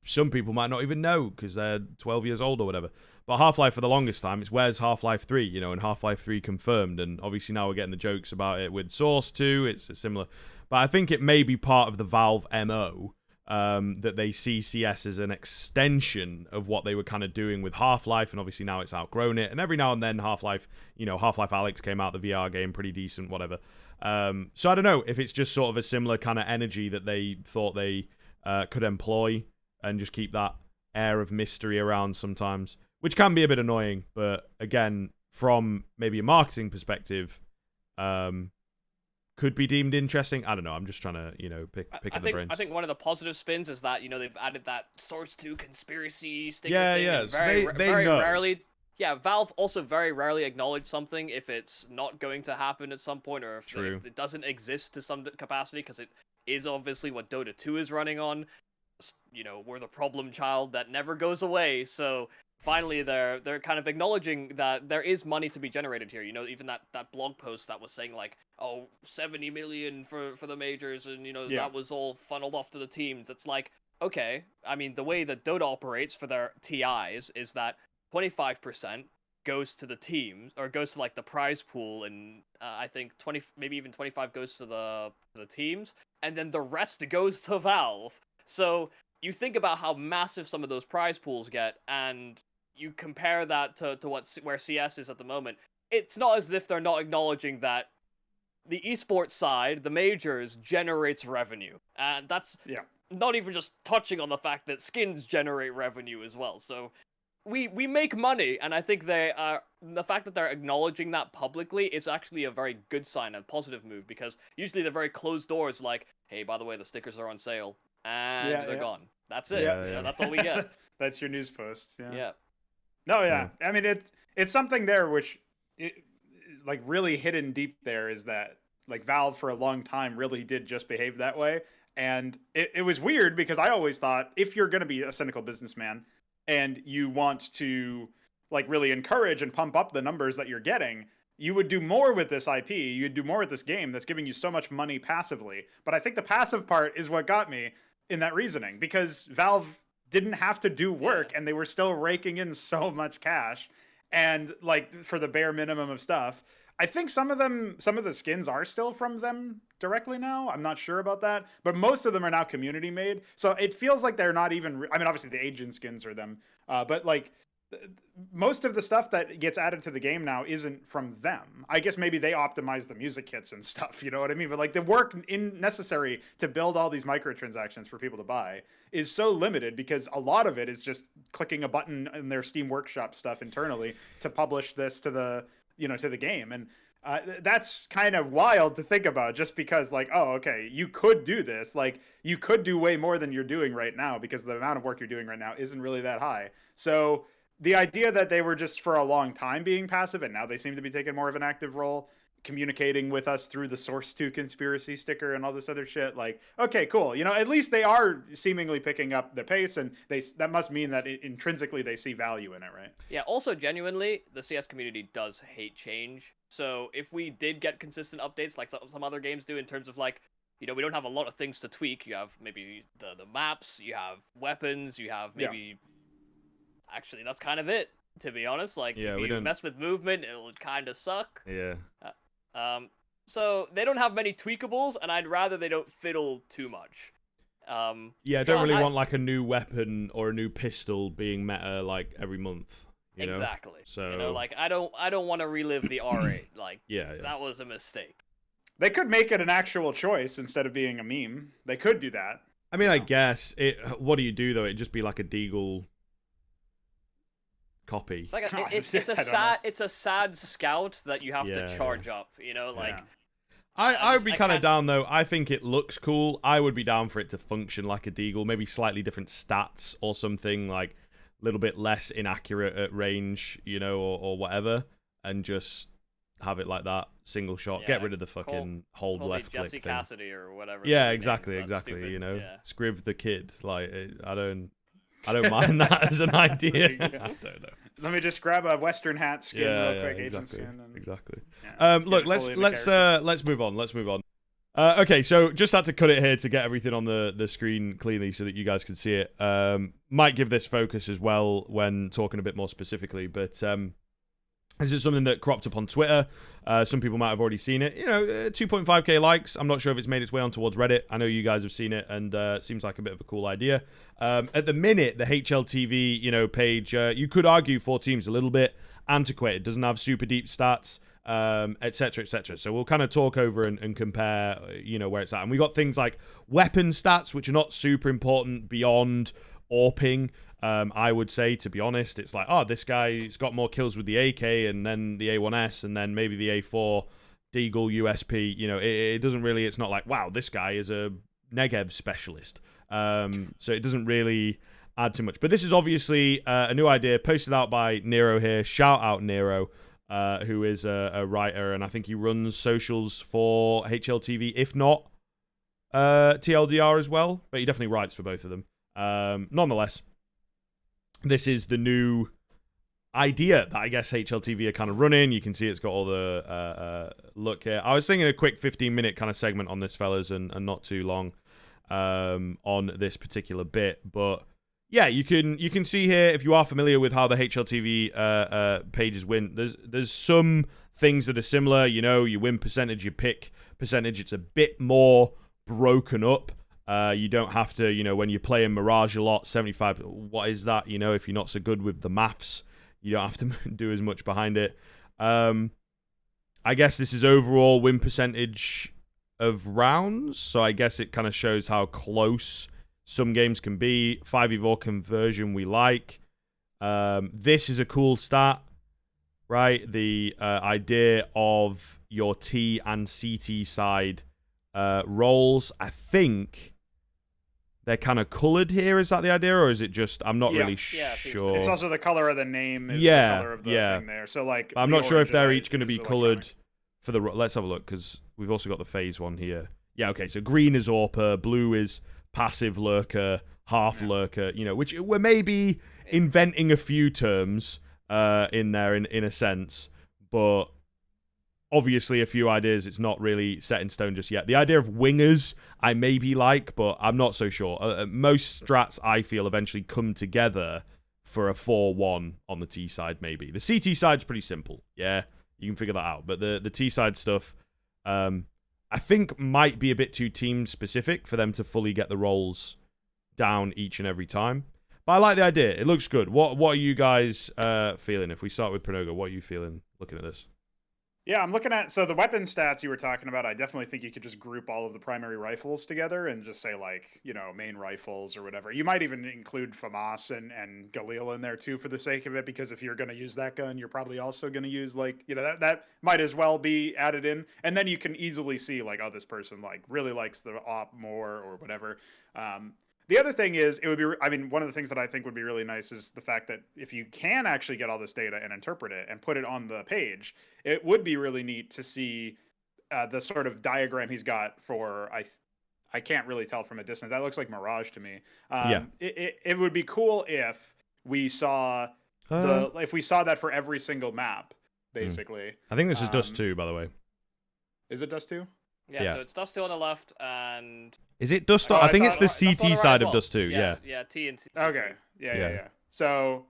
some people might not even know because they're 12 years old or whatever. But Half-Life for the longest time, it's where's Half-Life 3, and Half-Life 3 confirmed. And obviously now we're getting the jokes about it with Source 2, it's similar. But I think it may be part of the Valve MO. That they see CS as an extension of what they were kind of doing with Half-Life, and obviously now it's outgrown it. And every now and then Half-Life, Half-Life Alyx came out, the VR game, pretty decent, whatever. So I don't know if it's just sort of a similar kind of energy that they thought they could employ and just keep that air of mystery around sometimes, which can be a bit annoying. But again, from maybe a marketing perspective, could be deemed interesting. I don't know. I'm just trying to, pick at the brains. I think one of the positive spins is that, they've added that Source 2 conspiracy sticker thing. Yeah. Very, So they very know. rarely. Yeah, Valve also very rarely acknowledge something if it's not going to happen at some point, or if it doesn't exist to some capacity, because it is obviously what Dota 2 is running on. We're the problem child that never goes away, so finally they're kind of acknowledging that there is money to be generated here. Even that blog post that was saying, like, 70 million for the majors, and that was all funneled off to the teams. It's like, okay, I mean, the way that Dota operates for their TIs is that 25% goes to the teams, or goes to like the prize pool, and I think 20, maybe even 25 goes to the teams, and then the rest goes to Valve. So you think about how massive some of those prize pools get, and you compare that to where CS is at the moment. It's not as if they're not acknowledging that the esports side, the majors, generates revenue, and that's not even just touching on the fact that skins generate revenue as well. So we make money, and I think the fact that they're acknowledging that publicly is actually a very good sign, a positive move, because usually they're very closed doors, like, hey, by the way, the stickers are on sale, and they're gone. That's it. That's all we get. That's your news post. Yeah. No, yeah. I mean, it's something there which, like, really hidden deep there is that, like, Valve for a long time really did just behave that way, and it was weird because I always thought, if you're going to be a cynical businessman and you want to, like, really encourage and pump up the numbers that you're getting, you would do more with this IP. You'd do more with this game that's giving you so much money passively. But I think the passive part is what got me in that reasoning, because Valve didn't have to do work and they were still raking in so much cash, and, like, for the bare minimum of stuff. I think some of the skins are still from them directly now. I'm not sure about that, but most of them are now community made. So it feels like they're not even, I mean, obviously the agent skins are them, but, like, most of the stuff that gets added to the game now isn't from them. I guess maybe they optimize the music kits and stuff, you know what I mean? But, like, the work necessary to build all these microtransactions for people to buy is so limited, because a lot of it is just clicking a button in their Steam Workshop stuff internally to publish this to the game. And that's kind of wild to think about, just because, like, oh, okay, you could do this. Like, you could do way more than you're doing right now, because the amount of work you're doing right now isn't really that high. So the idea that they were just for a long time being passive, and now they seem to be taking more of an active role, communicating with us through the Source 2 conspiracy sticker and all this other shit, like, okay, cool. At least they are seemingly picking up the pace, and that must mean that intrinsically they see value in it, right? Yeah, also, genuinely, the CS community does hate change. So if we did get consistent updates like some other games do, in terms of, like, we don't have a lot of things to tweak. You have maybe the maps, you have weapons, you have maybe... Actually, that's kind of it, to be honest. Like, if you mess with movement, it'll kind of suck. Yeah. So they don't have many tweakables, and I'd rather they don't fiddle too much. I don't really want, like, a new weapon or a new pistol being meta, like, every month. Exactly. So like, I don't want to relive the R8. Like, that was a mistake. They could make it an actual choice instead of being a meme. They could do that. I mean, I guess what do you do though? It'd just be like a Deagle copy. It's like it's a sad scout that you have to charge up, like. I would be kind of down though. I think it looks cool. I would be down for it to function like a Deagle, maybe slightly different stats or something, like a little bit less inaccurate at range, or whatever, and just have it like that, single shot. Get rid of the fucking hold left click thing. Cassidy or whatever. Yeah, exactly. Scriv the kid. Like, I don't mind that as an idea. I don't know. Let me just grab a Western hat skin real quick. Exactly. Look, let's move on. Okay, so just had to cut it here to get everything on the screen cleanly so that you guys can see it. Might give this focus as well when talking a bit more specifically, but this is something that cropped up on Twitter. Some people might have already seen it. 2.5k likes. I'm not sure if it's made its way on towards Reddit. I know you guys have seen it, and it seems like a bit of a cool idea. At the minute, the HLTV, page, you could argue 4 teams a little bit antiquated. Doesn't have super deep stats, etc., etc. So we'll kind of talk over and compare, where it's at. And we got things like weapon stats, which are not super important beyond AWPing. I would say, to be honest, it's like, this guy's got more kills with the AK and then the A1S and then maybe the A4 Deagle, USP. You know, it doesn't really. It's not like, wow, this guy is a Negev specialist. So it doesn't really add too much. But this is obviously a new idea posted out by Nero here. Shout out Nero, who is a writer, and I think he runs socials for HLTV, if not TLDR as well. But he definitely writes for both of them. Nonetheless, this is the new idea that I guess HLTV are kind of running. You can see it's got all the look here. I was thinking a quick 15-minute kind of segment on this, fellas, and not too long on this particular bit. But yeah, you can see here, if you are familiar with how the HLTV pages win, there's some things that are similar. You know, you win percentage, you pick percentage. It's a bit more broken up. You don't have to, you know, when you're playing Mirage a lot, 75, what is that? You know, if you're not so good with the maths, you don't have to do as much behind it. I guess this is overall win percentage of rounds, so I guess it kind of shows how close some games can be. 5v4 conversion we like. This is a cool stat, right? The idea of your T and CT side roles. I think they're kind of colored here. Is that the idea, or is it just? I'm not really sure. It's also the color of the name. Is the color of the thing there. So like, I'm not sure if they're each going to be colored for the. Let's have a look, because we've also got the phase one here. Yeah, okay. So green is AWPer, blue is passive lurker, half lurker. You know, which we're maybe inventing a few terms in there in a sense, but obviously a few ideas. It's not really set in stone just yet. The idea of wingers I maybe like, but I'm not so sure. Most strats I feel eventually come together for a 4-1 on the T side maybe. The CT side's pretty simple. Yeah, you can figure that out. But the T side stuff, I think might be a bit too team specific for them to fully get the roles down each and every time. But I like the idea. It looks good. What are you guys feeling? If we start with Pronogo, what are you feeling looking at this? Yeah, I'm looking at, so the weapon stats you were talking about, I definitely think you could just group all of the primary rifles together and just say, like, you know, main rifles or whatever. You might even include FAMAS and Galil in there too for the sake of it, because if you're going to use that gun, you're probably also going to use, like, you know, that might as well be added in. And then you can easily see, like, oh, this person, like, really likes the op more or whatever. The other thing is, it would be, I mean, one of the things that I think would be really nice is the fact that if you can actually get all this data and interpret it and put it on the page, it would be really neat to see the sort of diagram he's got for, I can't really tell from a distance. That looks like Mirage to me. Yeah. It would be cool if we saw if we saw that for every single map, basically. I think this is Dust 2, by the way. Is it Dust 2? Yeah, so it's Dust 2 on the left, and... Is it Dust? I think it's the CT side of Dust 2, yeah. Yeah, T and T. Okay, yeah. So,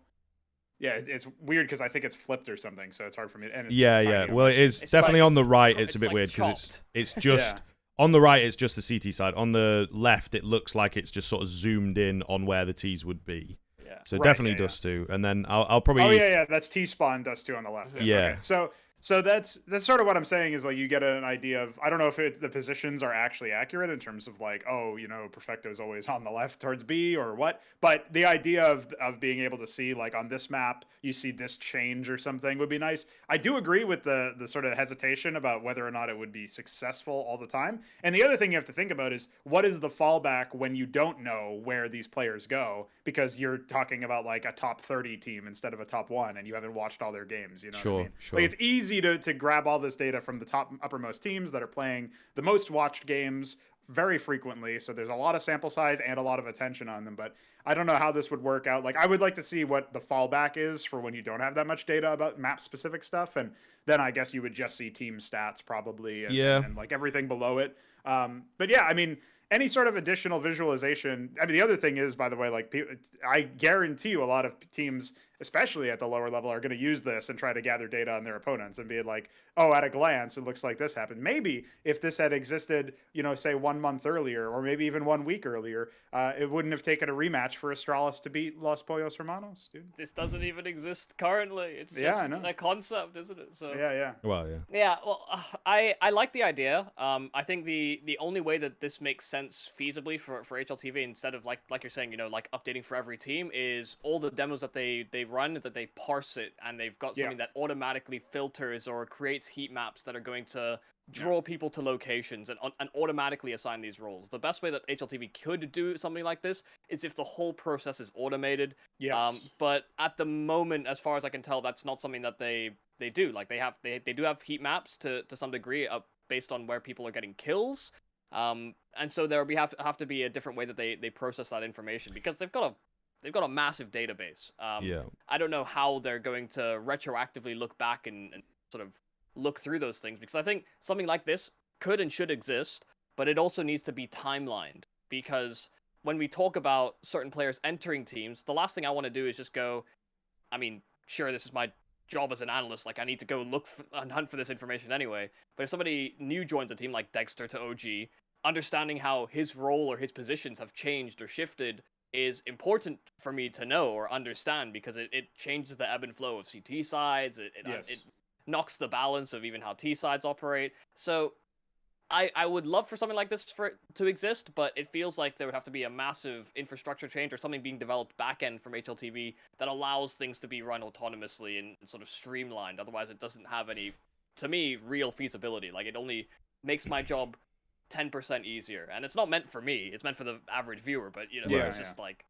yeah, it's weird because I think it's flipped or something, so it's hard for me. And it's Well, it is definitely on the right. It's a bit weird because it's just... On the right, it's just the CT side. On the left, it looks like it's just sort of zoomed in on where the Ts would be. Yeah. So definitely Dust 2. And then I'll probably... Oh, yeah, that's T-spawn Dust 2 on the left. Yeah. Okay. So that's sort of what I'm saying is, like, you get an idea of, I don't know if the positions are actually accurate in terms of, like, oh, you know, Perfecto's always on the left towards B or what, but the idea of being able to see, like, on this map you see this change or something would be nice. I do agree with the sort of hesitation about whether or not it would be successful all the time. And the other thing you have to think about is, what is the fallback when you don't know where these players go, because you're talking about, like, a top 30 team instead of a top 1 and you haven't watched all their games, you know what I mean? Sure. Like, it's easy to grab all this data from the top uppermost teams that are playing the most watched games very frequently, so there's a lot of sample size and a lot of attention on them. But I don't know how this would work out. Like, I would like to see what the fallback is for when you don't have that much data about map specific stuff, and then I guess you would just see team stats probably and like everything below it. But yeah, I mean, any sort of additional visualization. I mean, the other thing is, by the way, like, I guarantee you a lot of teams, especially at the lower level, are going to use this and try to gather data on their opponents and be like, oh, at a glance, it looks like this happened. Maybe if this had existed, you know, say 1 month earlier, or maybe even 1 week earlier, it wouldn't have taken a rematch for Astralis to beat Los Pollos Hermanos, dude. This doesn't even exist currently. It's just a concept, isn't it? So yeah. Well, yeah. Yeah, well, I like the idea. I think the only way that this makes sense feasibly for HLTV, instead of like you're saying, you know, like updating for every team, is all the demos that they run is that they parse it, and they've got something that automatically filters or creates heat maps that are going to draw people to locations and automatically assign these roles. The best way that HLTV could do something like this is if the whole process is automated. Yes. But at the moment, as far as I can tell, that's not something that they do. Like they do have heat maps to some degree based on where people are getting kills. And so there have to be a different way that they process that information, because they've got a massive database. I don't know how they're going to retroactively look back and sort of look through those things, because I think something like this could and should exist, but it also needs to be timelined, because when we talk about certain players entering teams, the last thing I want to do is just go, I mean, sure, this is my job as an analyst, like I need to go look and hunt for this information anyway, but if somebody new joins a team like Dexter to OG, understanding how his role or his positions have changed or shifted is important for me to know or understand, because it changes the ebb and flow of CT sides, it knocks the balance of even how T sides operate. So I would love for something like this for it to exist, but it feels like there would have to be a massive infrastructure change or something being developed back end from HLTV that allows things to be run autonomously and sort of streamlined. Otherwise, it doesn't have any, to me, real feasibility. Like, it only makes my job 10% easier, and it's not meant for me. It's meant for the average viewer. But it's just like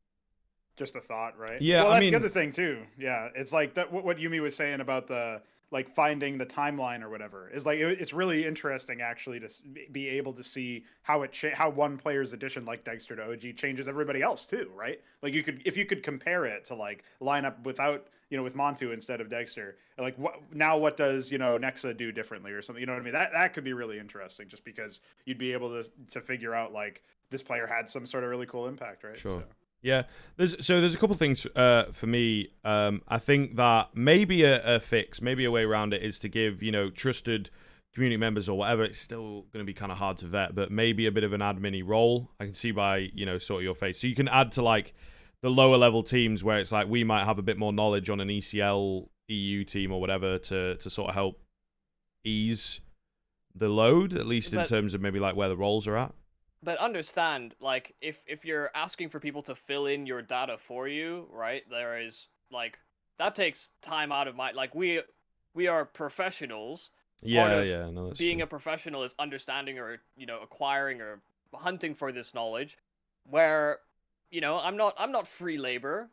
just a thought, right? Yeah, well, that's the other thing too. Yeah, it's like that. What YouMe was saying about the like finding the timeline or whatever is like it's really interesting actually to be able to see how how one player's addition like Dexter to OG changes everybody else too, right? Like if you could compare it to like line up without with Montu instead of Dexter, like what does Nexa do differently or something? You know what I mean? That could be really interesting, just because you'd be able to figure out like this player had some sort of really cool impact, right? Sure. So. Yeah, there's a couple things for me. I think that maybe a fix, maybe a way around it is to give trusted community members or whatever. It's still going to be kind of hard to vet, but maybe a bit of an admin-y role. I can see by sort of your face, so you can add to like the lower level teams where it's like we might have a bit more knowledge on an ECL EU team or whatever to sort of help ease the load, at least in terms of maybe like where the roles are at. But understand, like, if you're asking for people to fill in your data for you, right, there is, like, that takes time out of my, like, we are professionals. No, being a professional is understanding or, acquiring or hunting for this knowledge, where, I'm not free labor.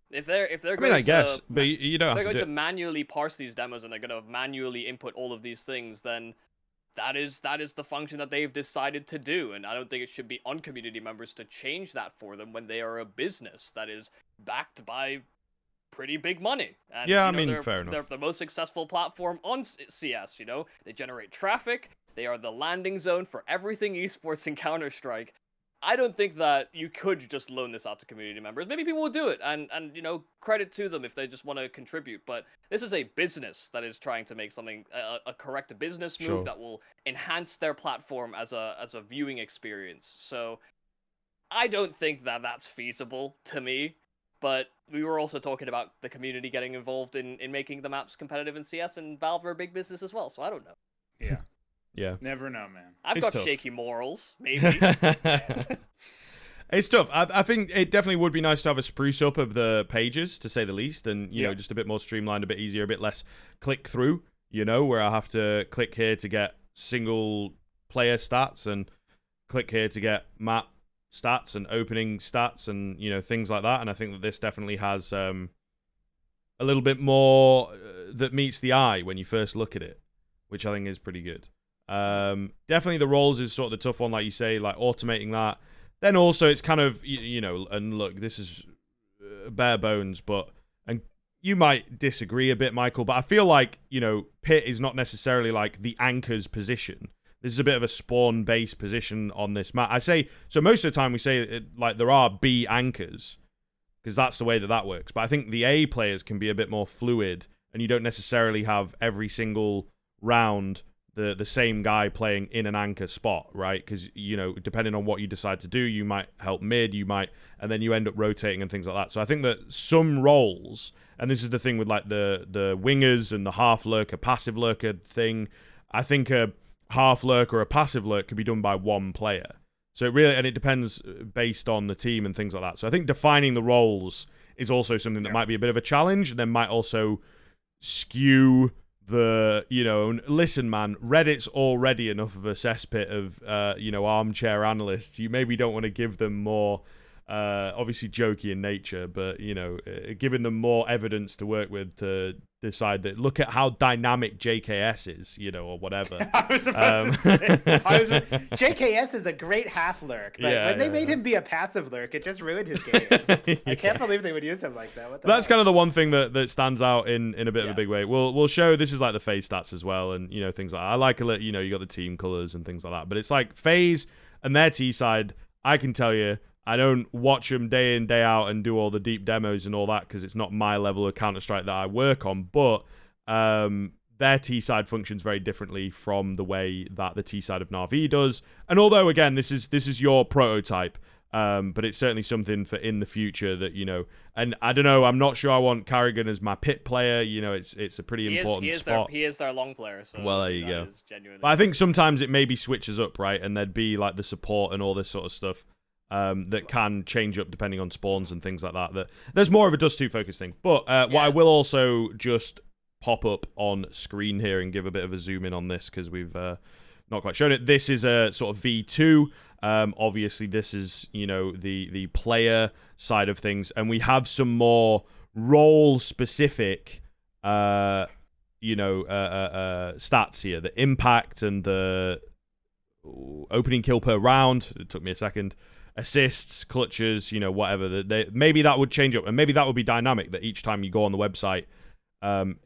If they're going I guess, but you don't have to. They're going to manually parse these demos and they're going to manually input all of these things, then that is the function that they've decided to do, and I don't think it should be on community members to change that for them when they are a business that is backed by pretty big money. And, fair enough. They're the most successful platform on CS. They generate traffic. They are the landing zone for everything esports and Counter-Strike. I don't think that you could just loan this out to community members. Maybe people will do it, and credit to them if they just want to contribute. But this is a business that is trying to make something a correct business move that will enhance their platform as a viewing experience. So I don't think that that's feasible to me. But we were also talking about the community getting involved in making the maps competitive in CS, and Valve are a big business as well. So I don't know. Yeah. Yeah. Never know, man. I've got shaky morals, maybe. It's tough. I think it definitely would be nice to have a spruce up of the pages, to say the least, and just a bit more streamlined, a bit easier, a bit less click through, where I have to click here to get single player stats and click here to get map stats and opening stats and things like that. And I think that this definitely has a little bit more that meets the eye when you first look at it, which I think is pretty good. Definitely the roles is sort of the tough one, like you say, like automating that. Then also it's kind of, and look, this is bare bones, and you might disagree a bit, Michael, but I feel like, Pit is not necessarily like the anchor's position. This is a bit of a spawn-based position on this map. I say, so most of the time we say like there are B anchors, because that's the way that works. But I think the A players can be a bit more fluid, and you don't necessarily have every single round the same guy playing in an anchor spot, right? Because, depending on what you decide to do, you might help mid, and then you end up rotating and things like that. So I think that some roles, and this is the thing with like the wingers and the half lurker, passive lurker thing, I think a half lurk or a passive lurk could be done by one player. So it depends based on the team and things like that. So I think defining the roles is also something that might be a bit of a challenge, and then might also skew the, listen, man, Reddit's already enough of a cesspit of, armchair analysts. You maybe don't want to give them more, obviously jokey in nature, but, giving them more evidence to work with to decide that, look at how dynamic JKS is, or whatever. I was about to say, JKS is a great half lurk, but when they made him be a passive lurk, it just ruined his game. I can't believe they would use him like that. That's kind of the one thing that stands out in a bit of a big way. We'll show, this is like the FaZe stats as well, and things like that. I like you got the team colors and things like that, but it's like FaZe and their T side, I can tell you, I don't watch them day in, day out and do all the deep demos and all that because it's not my level of Counter-Strike that I work on. But their T-side functions very differently from the way that the T-side of Na'Vi does. And although, again, this is your prototype, but it's certainly something for in the future that, and I don't know, I'm not sure I want Carrigan as my pit player. It's a pretty important spot. He is their long player. So well, there you go. But I think sometimes it maybe switches up, right? And there'd be like the support and all this sort of stuff. That can change up depending on spawns and things like that. There's more of a Dust 2 focus thing. But what I will also just pop up on screen here and give a bit of a zoom in on this because we've not quite shown it. This is a sort of V2. Obviously, this is, the player side of things. And we have some more role-specific, stats here. The impact and the opening kill per round. It took me a second. Assists, clutches, whatever. Maybe that would change up, and maybe that would be dynamic, that each time you go on the website,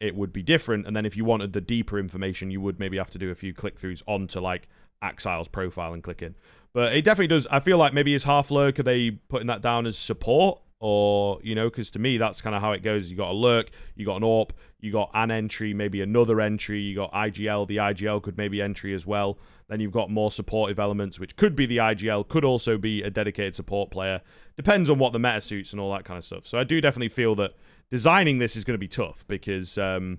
it would be different, and then if you wanted the deeper information, you would maybe have to do a few click-throughs onto, like, Axile's profile and click in. But it definitely does. I feel like maybe his half lurk, are they putting that down as support? Or, because to me, that's kind of how it goes. You got a lurk, you got an AWP, you got an entry, maybe another entry, you got IGL. The IGL could maybe entry as well. Then you've got more supportive elements, which could be the IGL, could also be a dedicated support player. Depends on what the meta suits and all that kind of stuff. So I do definitely feel that designing this is going to be tough because, in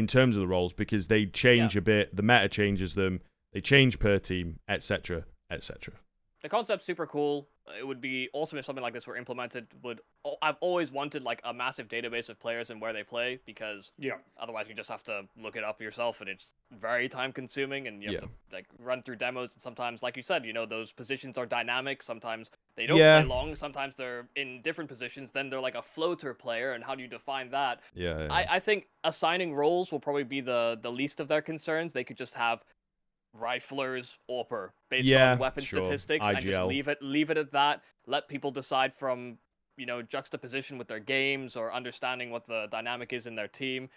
terms of the roles, because they change a bit, the meta changes them, they change per team, etc., etc. The concept's super cool. It would be awesome if something like this were implemented. I've always wanted like a massive database of players and where they play, because otherwise you just have to look it up yourself, and it's very time consuming, and you have to like run through demos. And sometimes, like you said, those positions are dynamic. Sometimes they don't play long. Sometimes they're in different positions. Then they're like a floater player, and how do you define that? I think assigning roles will probably be the least of their concerns. They could just have riflers, AWPer, based on weapon statistics, IGL. and just leave it at that. Let people decide from juxtaposition with their games or understanding what the dynamic is in their team.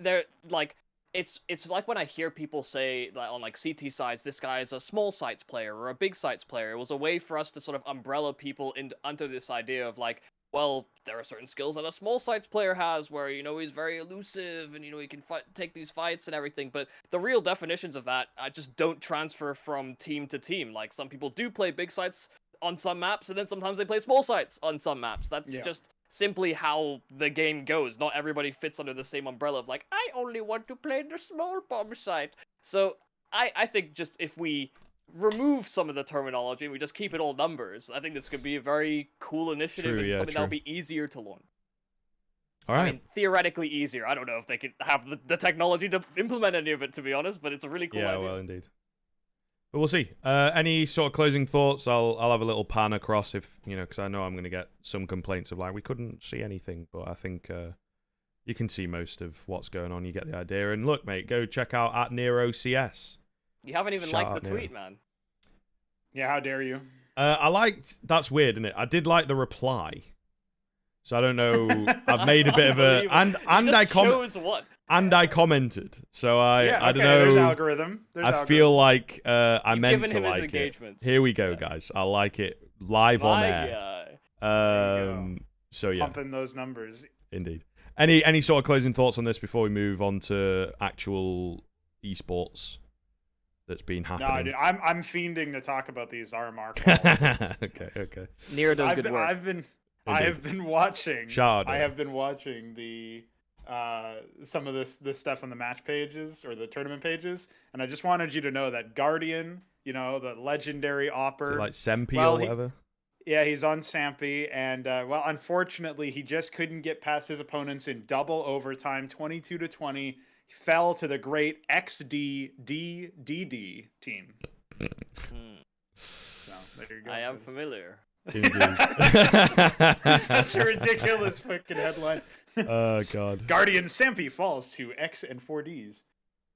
They're like, it's like when I hear people say like, on like CT sides, this guy is a small sites player or a big sites player. It was a way for us to sort of umbrella people under this idea of like, well, there are certain skills that a small sites player has where, he's very elusive and, he can take these fights and everything. But the real definitions of that just don't transfer from team to team. Like, some people do play big sites on some maps, and then sometimes they play small sites on some maps. That's just simply how the game goes. Not everybody fits under the same umbrella of like, I only want to play the small bomb site. So I think just if we remove some of the terminology and we just keep it all numbers, I think this could be a very cool initiative and something that would be easier to launch. All right. I mean, theoretically easier. I don't know if they could have the technology to implement any of it, to be honest, but it's a really cool idea. Yeah, well, indeed. But we'll see. Any sort of closing thoughts? I'll have a little pan across if, because I know I'm going to get some complaints of like, we couldn't see anything, but I think you can see most of what's going on. You get the idea. And look, mate, go check out @NeroCS. You haven't even liked the tweet, man. Yeah, how dare you? I liked... That's weird, isn't it? I did like the reply. So I don't know. I've made a bit of a... And I commented. So I don't know. There's algorithm. I feel like I You've meant to like it. Here we go, guys. I like it live on air. So yeah. Pumping those numbers. Indeed. Any sort of closing thoughts on this before we move on to actual esports that's been happening? No, dude, I'm fiending to talk about these RMR calls. Okay. Nero does good work. I have been watching. Shout out. I have been watching the some of this stuff on the match pages or the tournament pages, and I just wanted you to know that Guardian, the legendary AWPer, like Sempi or whatever. Yeah, he's on Sampy, and well, unfortunately, he just couldn't get past his opponents in double overtime, 22-20. He fell to the great XDDDD team. So there you go. I am familiar. Such a ridiculous fucking headline. Oh god. Guardian Sampy falls to X and 4Ds.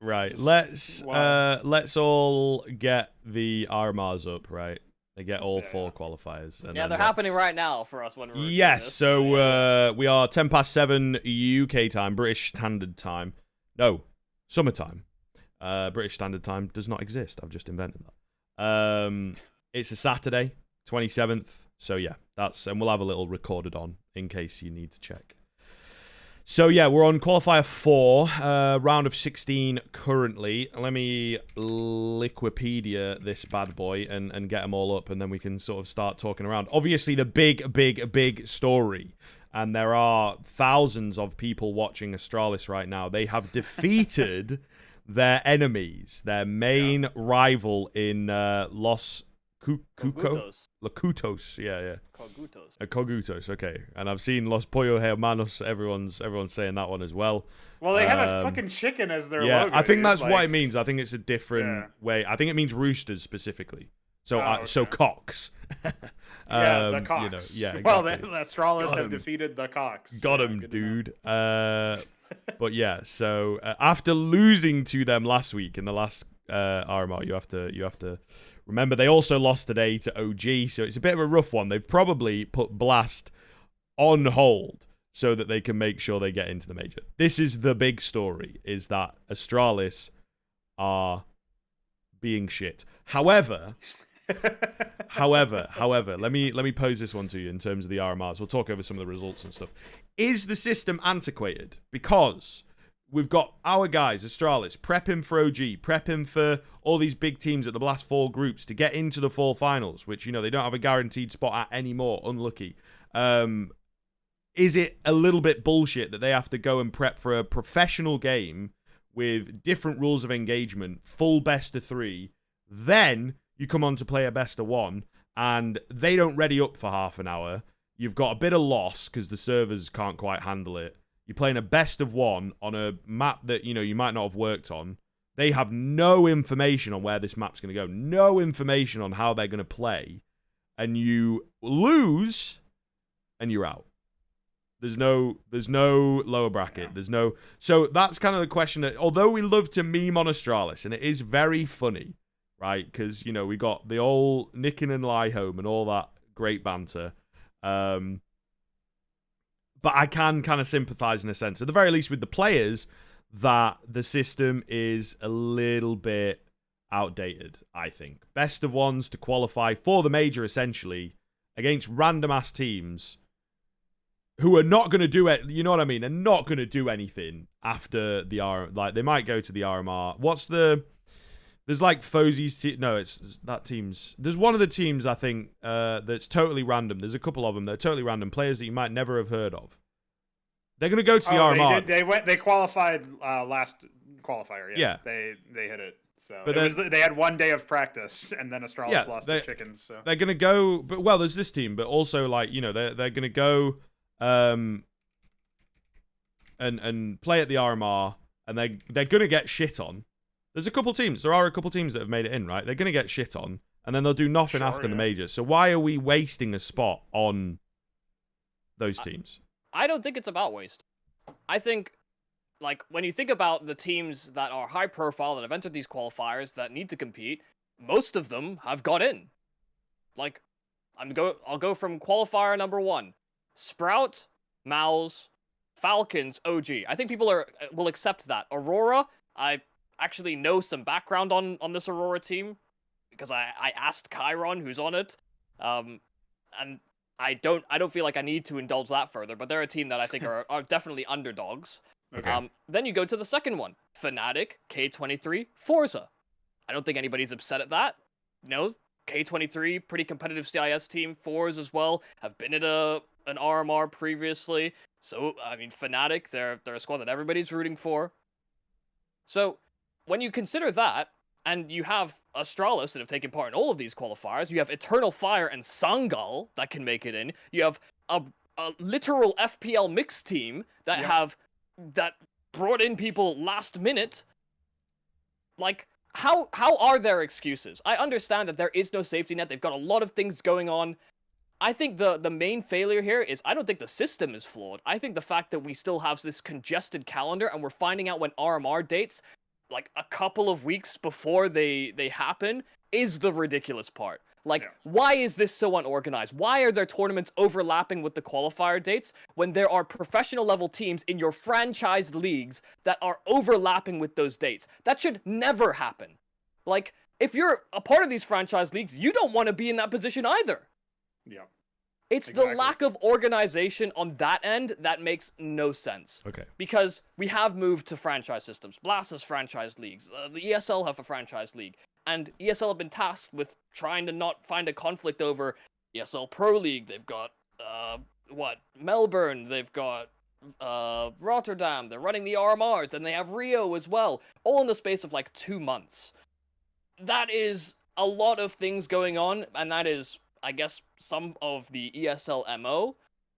Right. Let's all get the RMRs up, right? They get all 4 qualifiers. And yeah, they're happening right now for us when we're Yes, so we are 10 past 7 UK time, British Standard Time. No, summertime. British Standard Time does not exist. I've just invented that. It's a Saturday, 27th. So yeah, and we'll have a little recorded on in case you need to check. So yeah, we're on qualifier 4, round of 16 currently. Let me Wikipedia this bad boy and get them all up, and then we can sort of start talking around. Obviously, the big story, and there are thousands of people watching Astralis right now. They have defeated their enemies, their main rival in Los Locutos, yeah. Cogutos, okay. And I've seen Los Pollo Hermanos. Everyone's saying that one as well. Well, they have a fucking chicken as their logo. Yeah, I think that's what it means. I think it's a different way. I think it means roosters specifically. So, so cocks. The cocks. You know, yeah. Exactly. Well, the Astralis have defeated the cocks. Got him, dude. But yeah, so after losing to them last week in the last RMR, you have to remember they also lost today to OG, so it's a bit of a rough one. They've probably put Blast on hold so that they can make sure they get into the major. This is the big story, is that Astralis are being shit. However, let me pose this one to you in terms of the RMRs. We'll talk over some of the results and stuff. Is the system antiquated? Because we've got our guys, Astralis, prepping for OG, prepping for all these big teams at the last 4 groups to get into the 4 finals, which, you know, they don't have a guaranteed spot at anymore. Unlucky. Is it a little bit bullshit that they have to go and prep for a professional game with different rules of engagement, full best of 3, then you come on to play a best of 1, and they don't ready up for half an hour. You've got a bit of loss because the servers can't quite handle it. You're playing a best of 1 on a map that, you know, you might not have worked on. They have no information on where this map's going to go. No information on how they're going to play. And you lose, and you're out. There's no lower bracket. There's no... So that's kind of the question that... Although we love to meme on Astralis, and it is very funny, right? Because, you know, we got the old Nickin and Lie Home and all that great banter. But I can kind of sympathize in a sense, at the very least with the players, that the system is a little bit outdated, I think. Best of 1s to qualify for the major, essentially, against random-ass teams who are not going to do it, you know what I mean? They're not going to do anything after the RMR. Like, they might go to the RMR. There's like Fozie's it's that team's... There's one of the teams, I think, that's totally random. There's a couple of them that are totally random. Players that you might never have heard of. They're going to go to the RMR. They qualified last qualifier, yeah. They hit it. So they had 1 day of practice, and then Astralis lost their chickens. So they're going to go... But, well, there's this team, but also, like, you know, they're going to go and play at the RMR, and they're going to get shit on. There are a couple teams that have made it in, right? They're going to get shit on, and then they'll do nothing after the major. So why are we wasting a spot on those teams? I don't think it's about waste. I think, like, when you think about the teams that are high profile, that have entered these qualifiers, that need to compete, most of them have got in. Like, I'll go from qualifier number 1. Sprout, Mouse, Falcons, OG. I think people will accept that. Aurora, I actually know some background on this Aurora team because I asked Chiron, who's on it, and I don't feel like I need to indulge that further, but they're a team that I think are definitely underdogs. Okay. Then you go to the second one, Fnatic, K23, Forza. I don't think anybody's upset at that. No, K23, pretty competitive CIS team. Forza as well have been at an RMR previously. So I mean, Fnatic, they're a squad that everybody's rooting for. So when you consider that, And you have Astralis that have taken part in all of these qualifiers. You have Eternal Fire and Sangal that can make it in. You have a literal FPL mixed team that that brought in people last minute. Like, how are there excuses? I understand that there is no safety net. They've got a lot of things going on. I think the main failure here is I don't think the system is flawed. I think the fact that we still have this congested calendar and we're finding out when RMR dates, like a couple of weeks before they happen, is the ridiculous part. Like, why is this so unorganized? Why are there tournaments overlapping with the qualifier dates when there are professional level teams in your franchised leagues that are overlapping with those dates? That should never happen. Like, if you're a part of these franchise leagues, you don't want to be in that position either. Yeah. It's the lack of organization on that end that makes no sense. Okay. Because we have moved to franchise systems. Blast has franchise leagues. The ESL have a franchise league. And ESL have been tasked with trying to not find a conflict over ESL Pro League. They've got, Melbourne. They've got Rotterdam. They're running the RMRs. And they have Rio as well. All in the space of like 2 months. That is a lot of things going on. And that is, I guess, some of the ESL MO.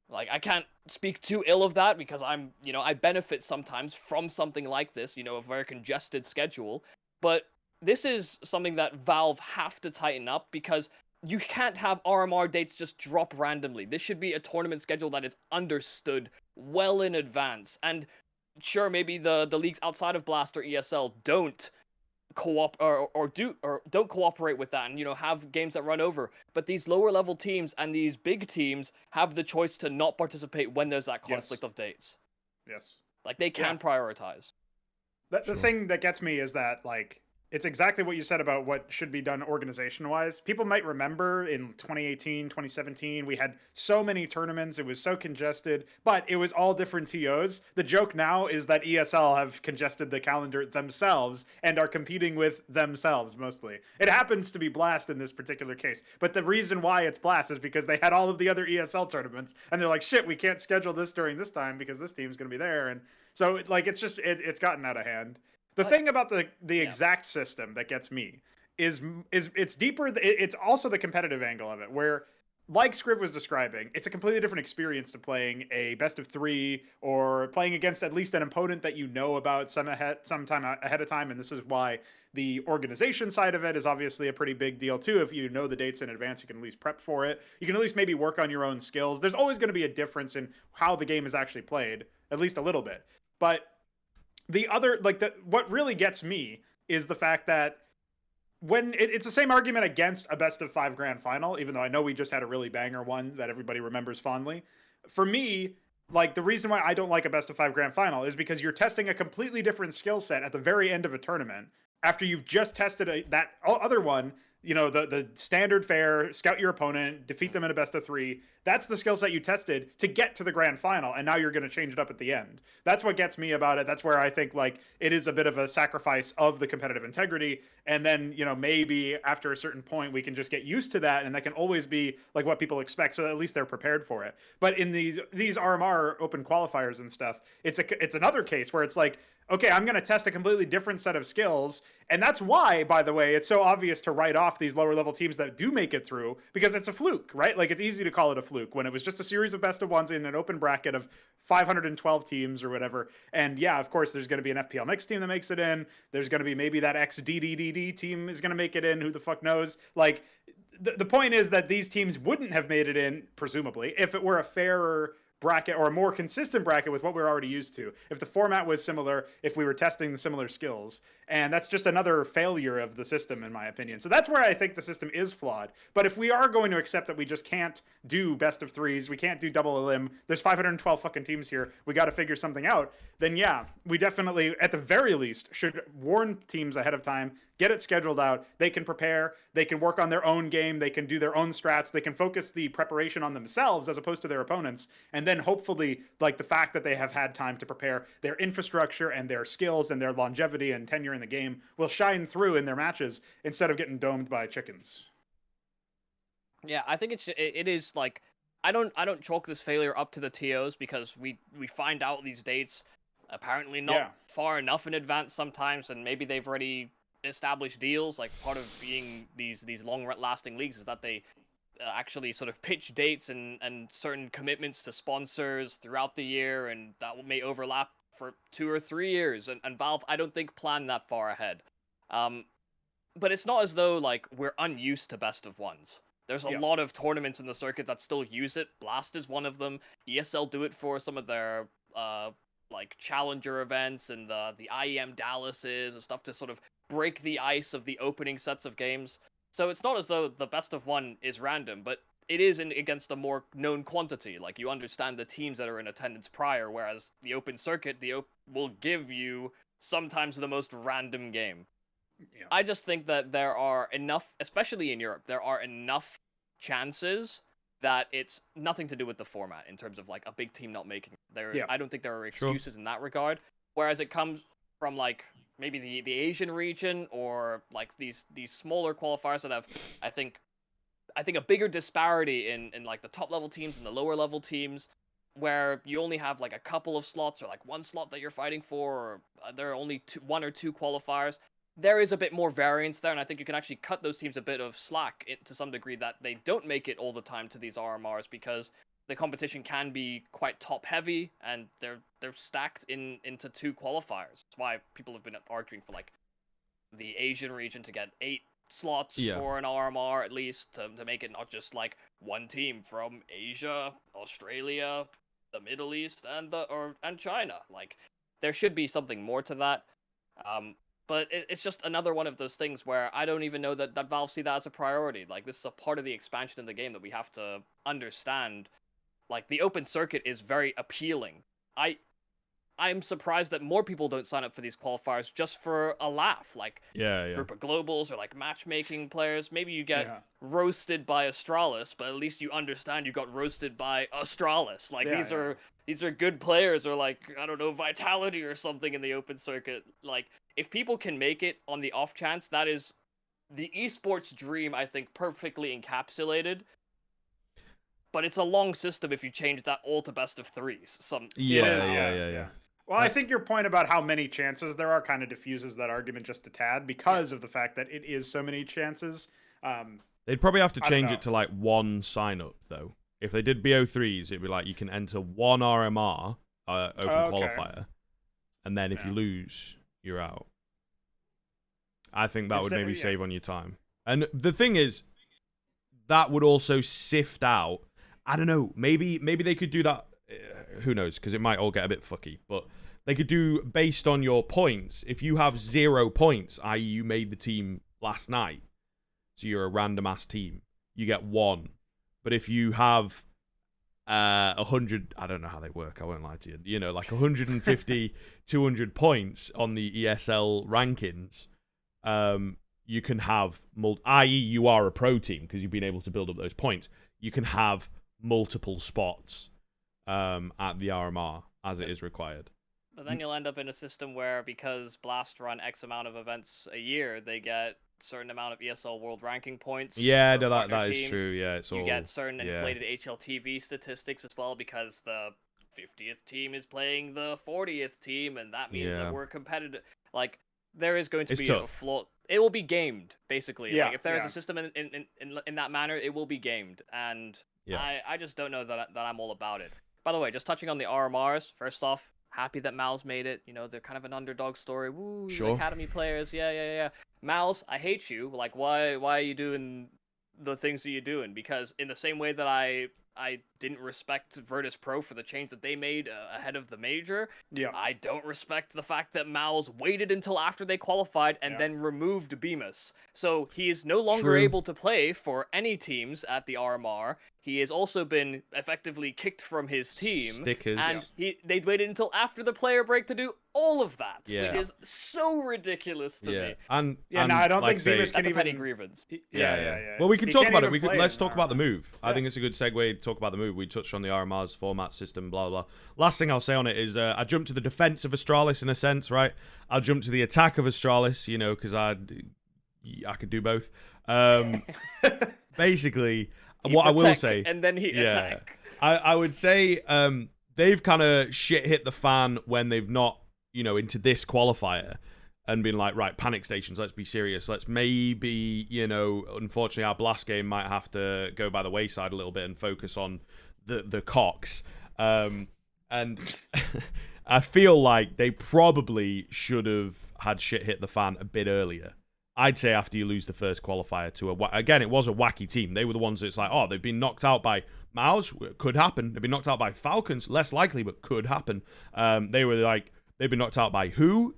Like, I can't speak too ill of that because I'm, I benefit sometimes from something like this, a very congested schedule. But this is something that Valve have to tighten up because you can't have RMR dates just drop randomly. This should be a tournament schedule that is understood well in advance. And sure, maybe the leagues outside of Blast or ESL don't don't cooperate with that and have games that run over, but these lower level teams and these big teams have the choice to not participate when there's that conflict of dates. Yes, like they can prioritize. The thing that gets me is that, like, it's exactly what you said about what should be done organization-wise. People might remember in 2018, 2017, we had so many tournaments. It was so congested, but it was all different TOs. The joke now is that ESL have congested the calendar themselves and are competing with themselves mostly. It happens to be Blast in this particular case, but the reason why it's Blast is because they had all of the other ESL tournaments, and they're like, shit, we can't schedule this during this time because this team's going to be there. And so, like, it's just, it's gotten out of hand. The thing about the exact system that gets me is it's deeper. It's also the competitive angle of it, where, like Scriv was describing, it's a completely different experience to playing a best of 3 or playing against at least an opponent that you know about some time ahead of time. And this is why the organization side of it is obviously a pretty big deal too. If you know the dates in advance, you can at least prep for it. You can at least maybe work on your own skills. There's always going to be a difference in how the game is actually played, at least a little bit. But the other, what really gets me is the fact that when it's the same argument against a best of 5 grand final, even though I know we just had a really banger one that everybody remembers fondly. For me, like, the reason why I don't like a best of 5 grand final is because you're testing a completely different skill set at the very end of a tournament after you've just tested that other one. The standard fare, scout your opponent, defeat them in a best of 3. That's the skill set you tested to get to the grand final, and now you're going to change it up at the end. That's what gets me about it. That's where I think, like, it is a bit of a sacrifice of the competitive integrity, and then, maybe after a certain point we can just get used to that, and that can always be, like, what people expect, so at least they're prepared for it. But in these RMR open qualifiers and stuff, it's another case where it's like, okay, I'm going to test a completely different set of skills. And that's why, by the way, it's so obvious to write off these lower level teams that do make it through, because it's a fluke, right? Like, it's easy to call it a fluke when it was just a series of best of ones in an open bracket of 512 teams or whatever. And yeah, of course, there's going to be an FPL mixed team that makes it in. There's going to be maybe that XDDDD team is going to make it in. Who the fuck knows? Like, the point is that these teams wouldn't have made it in, presumably, if it were a fairer bracket or a more consistent bracket with what we're already used to. If the format was similar, if we were testing the similar skills. And that's just another failure of the system, in my opinion. So that's where I think the system is flawed. But if we are going to accept that we just can't do best of 3s, we can't do double elim, there's 512 fucking teams here, we got to figure something out, then yeah, we definitely, at the very least, should warn teams ahead of time, get it scheduled out. They can prepare, they can work on their own game, they can do their own strats, they can focus the preparation on themselves as opposed to their opponents. And then hopefully, like, the fact that they have had time to prepare, their infrastructure and their skills and their longevity and tenure in the game will shine through in their matches instead of getting domed by chickens. Yeah, I think it is like, I don't chalk this failure up to the TOs because we find out these dates apparently not far enough in advance sometimes, and maybe they've already established deals. Like part of being these long-lasting leagues is that they actually sort of pitch dates and certain commitments to sponsors throughout the year, and that may overlap for 2 or 3 years. And Valve, I don't think, planned that far ahead. But it's not as though like we're unused to best of ones. There's a lot of tournaments in the circuit that still use it. Blast is one of them. ESL do it for some of their like challenger events, and the IEM Dallases and stuff to sort of break the ice of the opening sets of games. So it's not as though the best of one is random, but it is against a more known quantity. Like, you understand the teams that are in attendance prior, whereas the open circuit will give you sometimes the most random game. Yeah. I just think that there are enough, especially in Europe, there are enough chances that it's nothing to do with the format in terms of like a big team not making it. I don't think there are excuses in that regard. Whereas it comes from like maybe the Asian region, or like these smaller qualifiers that have, I think a bigger disparity in like the top level teams and the lower level teams, where you only have like a couple of slots or like one slot that you're fighting for, or there are only one or two qualifiers. There is a bit more variance there, and I think you can actually cut those teams a bit of slack to some degree, that they don't make it all the time to these RMRs, because the competition can be quite top heavy, and they're stacked into 2 qualifiers. That's why people have been arguing for like the Asian region to get 8 slots for an RMR at least, to make it not just like one team from Asia, Australia, the Middle East, and China. Like, there should be something more to that. But it's just another one of those things where I don't even know that Valve see that as a priority. Like, this is a part of the expansion of the game that we have to understand. Like, the open circuit is very appealing. I'm surprised that more people don't sign up for these qualifiers just for a laugh. Like, group of globals or like matchmaking players. Maybe you get roasted by Astralis, but at least you understand you got roasted by Astralis. Like, these are good players, or like, I don't know, Vitality or something in the open circuit. Like, if people can make it on the off chance, that is the esports dream, I think, perfectly encapsulated. But it's a long system if you change that all to best of 3s. Yeah. Well, I think your point about how many chances there are kind of diffuses that argument just a tad, because of the fact that it is so many chances. They'd probably have to change it to like 1 sign up though. If they did BO3s, it'd be like you can enter 1 RMR open qualifier, and then if you lose, you're out. I think that would maybe save on your time. And the thing is, that would also sift out. I don't know. Maybe they could do that. Who knows? Because it might all get a bit fucky. But they could do based on your points. If you have 0 points, i.e., you made the team last night, so you're a random ass team, you get 1. But if you have 100, I don't know how they work, I won't lie to you, you know, like 150, 200 points on the ESL rankings, you can have, i.e. you are a pro team because you've been able to build up those points, you can have multiple spots at the RMR as it is required. But then you'll end up in a system where, because Blast run X amount of events a year, they get certain amount of ESL world ranking points. Yeah, no, that is true. Yeah, you get certain inflated HLTV statistics as well, because the 50th team is playing the 40th team, and that means that we're competitive. Like, there is going to be a flaw. It will be gamed, basically. Like, if there is a system in that manner, it will be gamed, and I just don't know that I'm all about it. By the way, just touching on the RMRs, first off, happy that Mal's made it. You know, they're kind of an underdog story. Woo, Academy players. Yeah. Mal's, I hate you. Like, why are you doing the things that you're doing? Because in the same way that I didn't respect Virtus Pro for the change that they made ahead of the major, I don't respect the fact that Mal's waited until after they qualified and then removed Bemis. So he is no longer able to play for any teams at the RMR. He has also been effectively kicked from his team. Stickers. And they waited until after the player break to do all of that, which is so ridiculous to me. And I don't think Bemis can even... That's a petty grievance. Well, we can talk about it. Let's talk about the move. I think it's a good segue to talk about the move. We touched on the RMR's format system, blah, blah. Last thing I'll say on it is I jumped to the defense of Astralis in a sense, right? I'll jump to the attack of Astralis, you know, because I could do both. Basically... What I will say, and then he attack. I would say they've kind of shit hit the fan when they've not, you know, into this qualifier. and been like, right, panic stations, let's be serious. Let's maybe, unfortunately our blast game might have to go by the wayside a little bit and focus on the cocks. And I feel like they probably should have had shit hit the fan a bit earlier. I'd say after you lose the first qualifier to again, it was a wacky team. They were the ones that's like, oh, they've been knocked out by Mouse, could happen. They've been knocked out by Falcons, less likely, but could happen. They were like, they've been knocked out by who,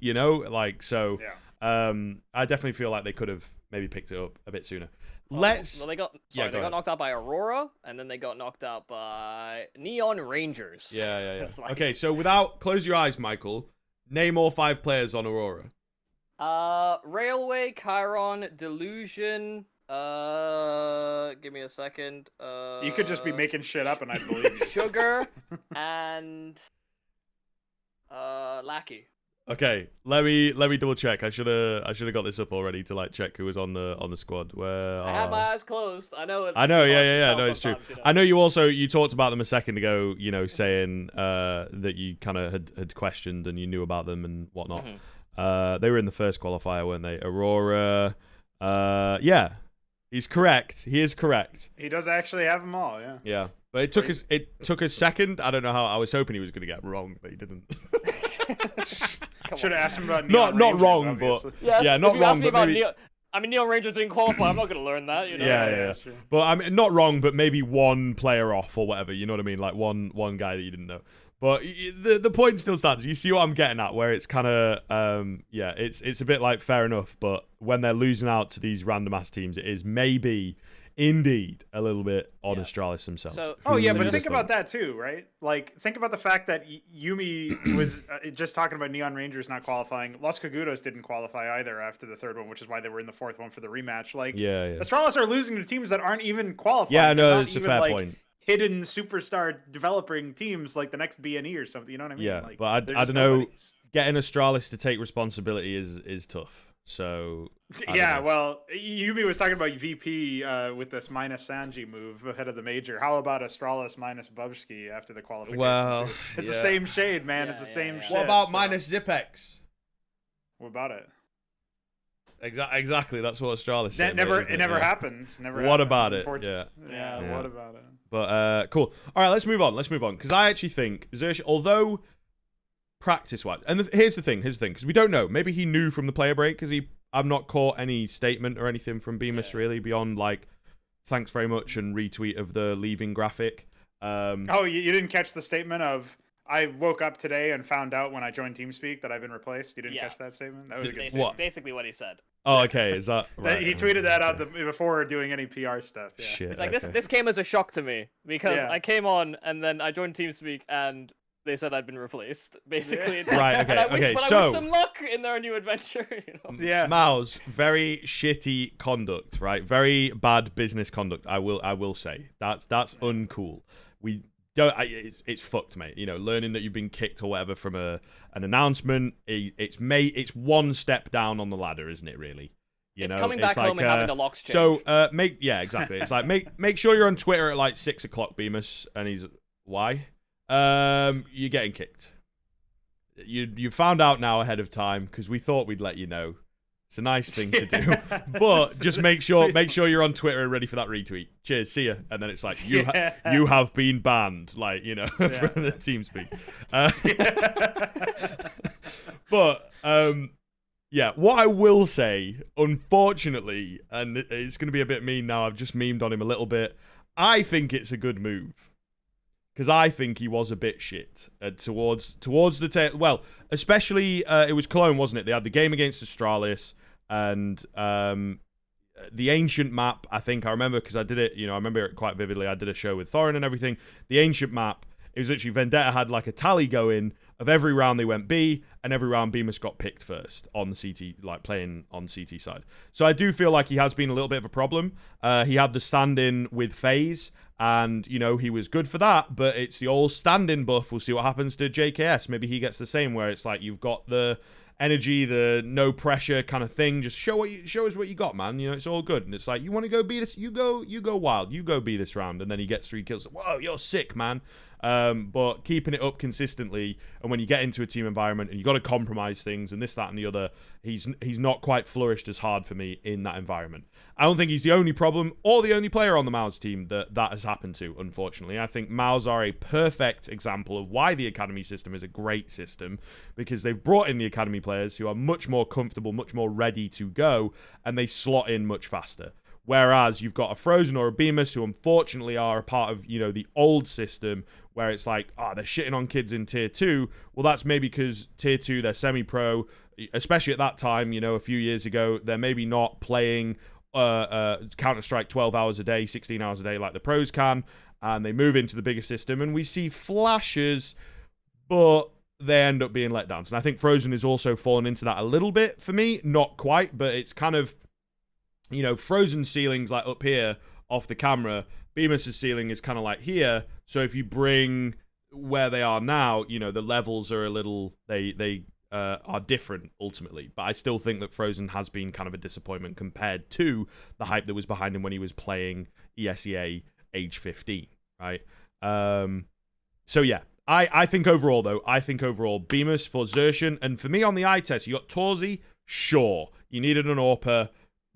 so. Yeah. I definitely feel like they could have maybe picked it up a bit sooner. They got knocked out by Aurora, and then they got knocked out by Neon Rangers. Yeah. Okay, so close your eyes, Michael. Name all 5 players on Aurora. Railway, Chiron, Delusion. Give me a second. You could just be making shit up, and I believe you. Sugar and Lackey. Okay, let me double check. I should have got this up already to check who was on the squad. Where I had my eyes closed. I know. Yeah. No, it's true. I know you talked about them a second ago. Saying that you kind of had questioned and you knew about them and whatnot. Mm-hmm. They were in the first qualifier, weren't they? Aurora. Yeah, he's correct. He is correct. He does actually have them all. Yeah. Yeah, but it took a second. I don't know how. I was hoping he was going to get them wrong, but he didn't. Should have asked him about not Rangers, wrong, obviously. but not wrong. But maybe... Neon Rangers didn't qualify. I'm not going to learn that. Yeah. Sure. But I mean, not wrong, but maybe one player off or whatever. You know what I mean? Like one guy that you didn't know. But the point still stands. You see what I'm getting at? Where it's kind of it's a bit like fair enough. But when they're losing out to these random ass teams, it is maybe. Indeed, a little bit on Astralis themselves. So, but think about that too, right? Like, think about the fact that YouMe was just talking about Neon Rangers not qualifying. Los Cagudos didn't qualify either after the third one, which is why they were in the fourth one for the rematch. Like, Astralis are losing to teams that aren't even qualifying. Yeah, no, it's a fair point. Hidden superstar developing teams like the next BNE or something. You know what I mean? Yeah, but I don't know. Getting Astralis to take responsibility is tough. So well, Yumi was talking about VP with this minus Sanji move ahead of the major. How about Astralis minus Bubsky after the qualification? Well, it's the same shade, man. It's the same shit. What about minus Zipex? What about it? Exactly. That's what Astralis said. It never happened. What about it? Yeah. What about it? But cool. All right, let's move on. Because I actually think Xerxes, although practice-wise, and here's the thing, because we don't know. Maybe he knew from the player break, because I've not caught any statement or anything from Bemis really beyond thanks very much and retweet of the leaving graphic. You didn't catch the statement of I woke up today and found out when I joined TeamSpeak that I've been replaced. You didn't catch that statement? That was a good statement. Basically what he said. Oh, okay. Is that right? He tweeted that out before doing any PR stuff. Yeah. Shit. It's like this came as a shock to me because I came on and then I joined TeamSpeak and they said I'd been replaced, basically. Yeah. Right, okay, I wish them luck in their new adventure, Yeah. Mouse, very shitty conduct, right? Very bad business conduct, I will say. That's uncool. We don't it's fucked, mate. Learning that you've been kicked or whatever from an announcement, it's one step down on the ladder, isn't it, really? It's coming back home and having the locks changed. So, exactly. It's like make sure you're on Twitter at 6 o'clock, Bemis, and he's why? You're getting kicked. You found out now ahead of time because we thought we'd let you know. It's a nice thing to do, but just make sure you're on Twitter and ready for that retweet. Cheers, see ya. And then it's like you have been banned, from the TeamSpeak. But what I will say, unfortunately, and it's going to be a bit mean now. I've just memed on him a little bit. I think it's a good move. Because I think he was a bit shit towards the tail. Well, especially it was Cologne, wasn't it? They had the game against Astralis and the ancient map. I think I remember because I did it. I remember it quite vividly. I did a show with Thorin and everything. The ancient map. It was literally Vendetta had a tally going of every round they went B and every round Bemis got picked first on the CT, playing on CT side. So I do feel like he has been a little bit of a problem. He had the stand-in with FaZe. And, he was good for that, but it's the old stand-in buff. We'll see what happens to JKS. Maybe he gets the same, where it's you've got the energy, the no pressure kind of thing. Just show us what you got, man. It's all good. And it's you want to go be this, you go wild. You go be this round. And then he gets 3 kills. Whoa, you're sick, man. But keeping it up consistently, and when you get into a team environment and you got to compromise things and this, that, and the other, he's not quite flourished as hard for me in that environment. I don't think he's the only problem or the only player on the MOUZ team that has happened to, unfortunately. I think MOUZ are a perfect example of why the academy system is a great system, because they've brought in the academy players who are much more comfortable, much more ready to go, and they slot in much faster. Whereas you've got a Frozen or a Bemis who unfortunately are a part of, the old system where it's like, they're shitting on kids in Tier 2. Well, that's maybe because Tier 2, they're semi-pro, especially at that time, a few years ago, they're maybe not playing Counter-Strike 12 hours a day, 16 hours a day like the pros can, and they move into the bigger system, and we see flashes, but they end up being let down. And I think Frozen is also fallen into that a little bit for me. Not quite, but it's kind of, Frozen ceiling's like up here off the camera. Bemis' ceiling is kind of like here. So if you bring where they are now, the levels are a little, they are different ultimately. But I still think that Frozen has been kind of a disappointment compared to the hype that was behind him when he was playing ESEA age 15, right? So yeah, I think overall Bemis for Xerxian, and for me on the eye test, you got Torzi, sure. You needed an AWPer,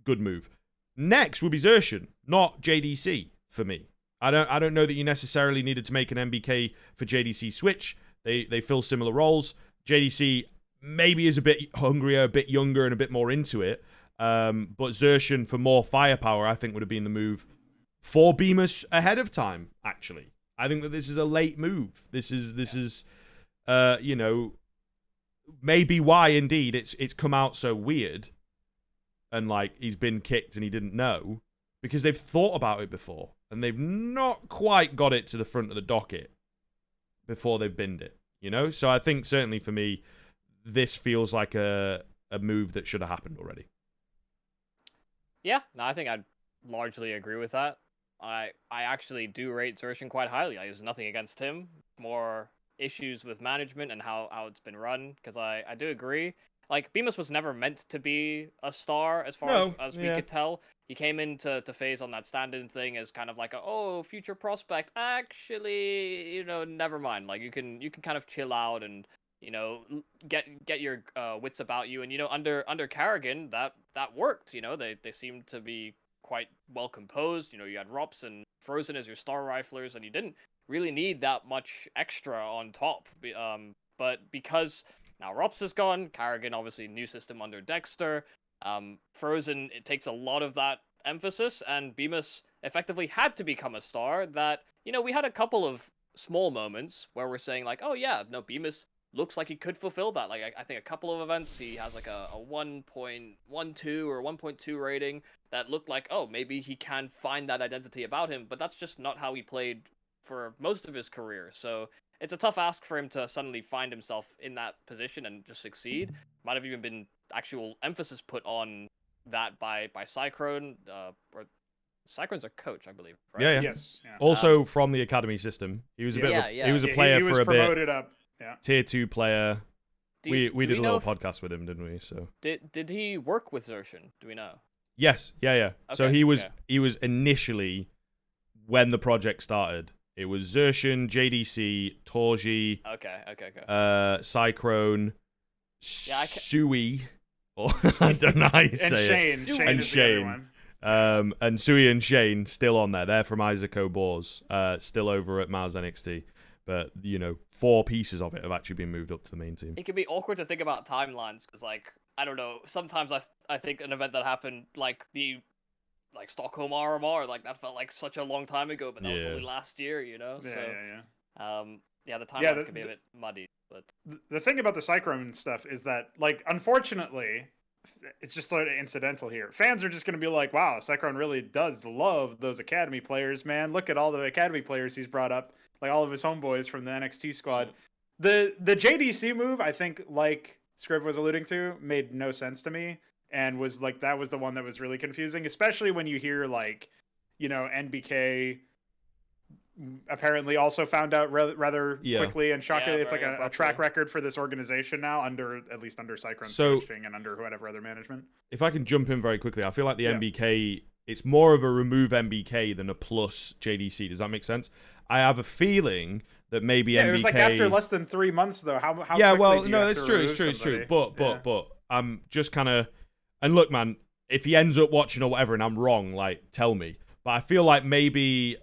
good move. Next would be Xerxian, not JDC for me. I don't know that you necessarily needed to make an MBK for JDC switch. They fill similar roles. JDC maybe is a bit hungrier, a bit younger, and a bit more into it. But Xerxian for more firepower, I think would have been the move for Bemis ahead of time, actually. I think that this is a late move. This is maybe why indeed it's come out so weird. And like he's been kicked and he didn't know, because they've thought about it before and they've not quite got it to the front of the docket before they've binned it, So I think certainly for me, this feels like a move that should have happened already. Yeah, no, I think I'd largely agree with that. I actually do rate Xerxian quite highly. There's nothing against him, more issues with management and how it's been run, because I do agree. Like, Bemis was never meant to be a star, as far as we could tell. He came into FaZe on that stand-in thing as kind of like future prospect. Actually, never mind. Like, you can kind of chill out and, get your wits about you. And, under Karrigan, that worked. They seemed to be quite well composed. You had Rops and Frozen as your star riflers, and you didn't really need that much extra on top. But because now Rops is gone, Karrigan obviously new system under Dexter. Frozen, it takes a lot of that emphasis, and Bemis effectively had to become a star that, we had a couple of small moments where we're saying like, Bemis looks like he could fulfill that. Like, I think a couple of events, he has like a 1.12 or 1.2 rating that looked like, maybe he can find that identity about him, but that's just not how he played for most of his career. So it's a tough ask for him to suddenly find himself in that position and just succeed. Might have even been actual emphasis put on that by Cyclone, or Cyclone's a coach, I believe. Right? Yeah. Yes. Yeah. Also from the academy system, he was a bit. He was a player for a bit. Promoted up. Yeah. Tier 2 player. We did a little podcast with him, didn't we? So did he work with Xerxian? Do we know? Yes. Yeah. Okay, So he was initially, when the project started, it was Xerxian, JDC, Torji. Okay. Cyclone, Sui, or I don't know how you say it. And Shane. And Sui and Shane still on there. They're from Isaac Boars, still over at MOUZ NXT. But, 4 pieces of it have actually been moved up to the main team. It can be awkward to think about timelines, because, like, I don't know, sometimes I think an event that happened, like Stockholm RMR, like, that felt like such a long time ago, but that was only last year, So, the timelines can be a bit muddy. But the thing about the Cyclone stuff is that, like, unfortunately, it's just sort of incidental here. Fans are just going to be like, wow, Cyclone really does love those academy players, man. Look at all the academy players he's brought up, like all of his homeboys from the NXT squad. The JDC move, I think, like Scriv was alluding to, made no sense to me, and was like, that was the one that was really confusing, especially when you hear, like, NBK apparently also found out rather quickly and shockingly. It's like a track record for this organization now, at least under Cyclone's coaching and under whatever other management. If I can jump in very quickly, I feel like the NBK it's more of a remove MBK than a plus JDC. Does that make sense? I have a feeling that maybe MBK. It was like after less than 3 months, though. How yeah, quickly well, do you no, have it's to true, remove it's true. somebody? But I'm just kind of, and look, man, if he ends up watching or whatever, and I'm wrong, like, tell me. But I feel like maybe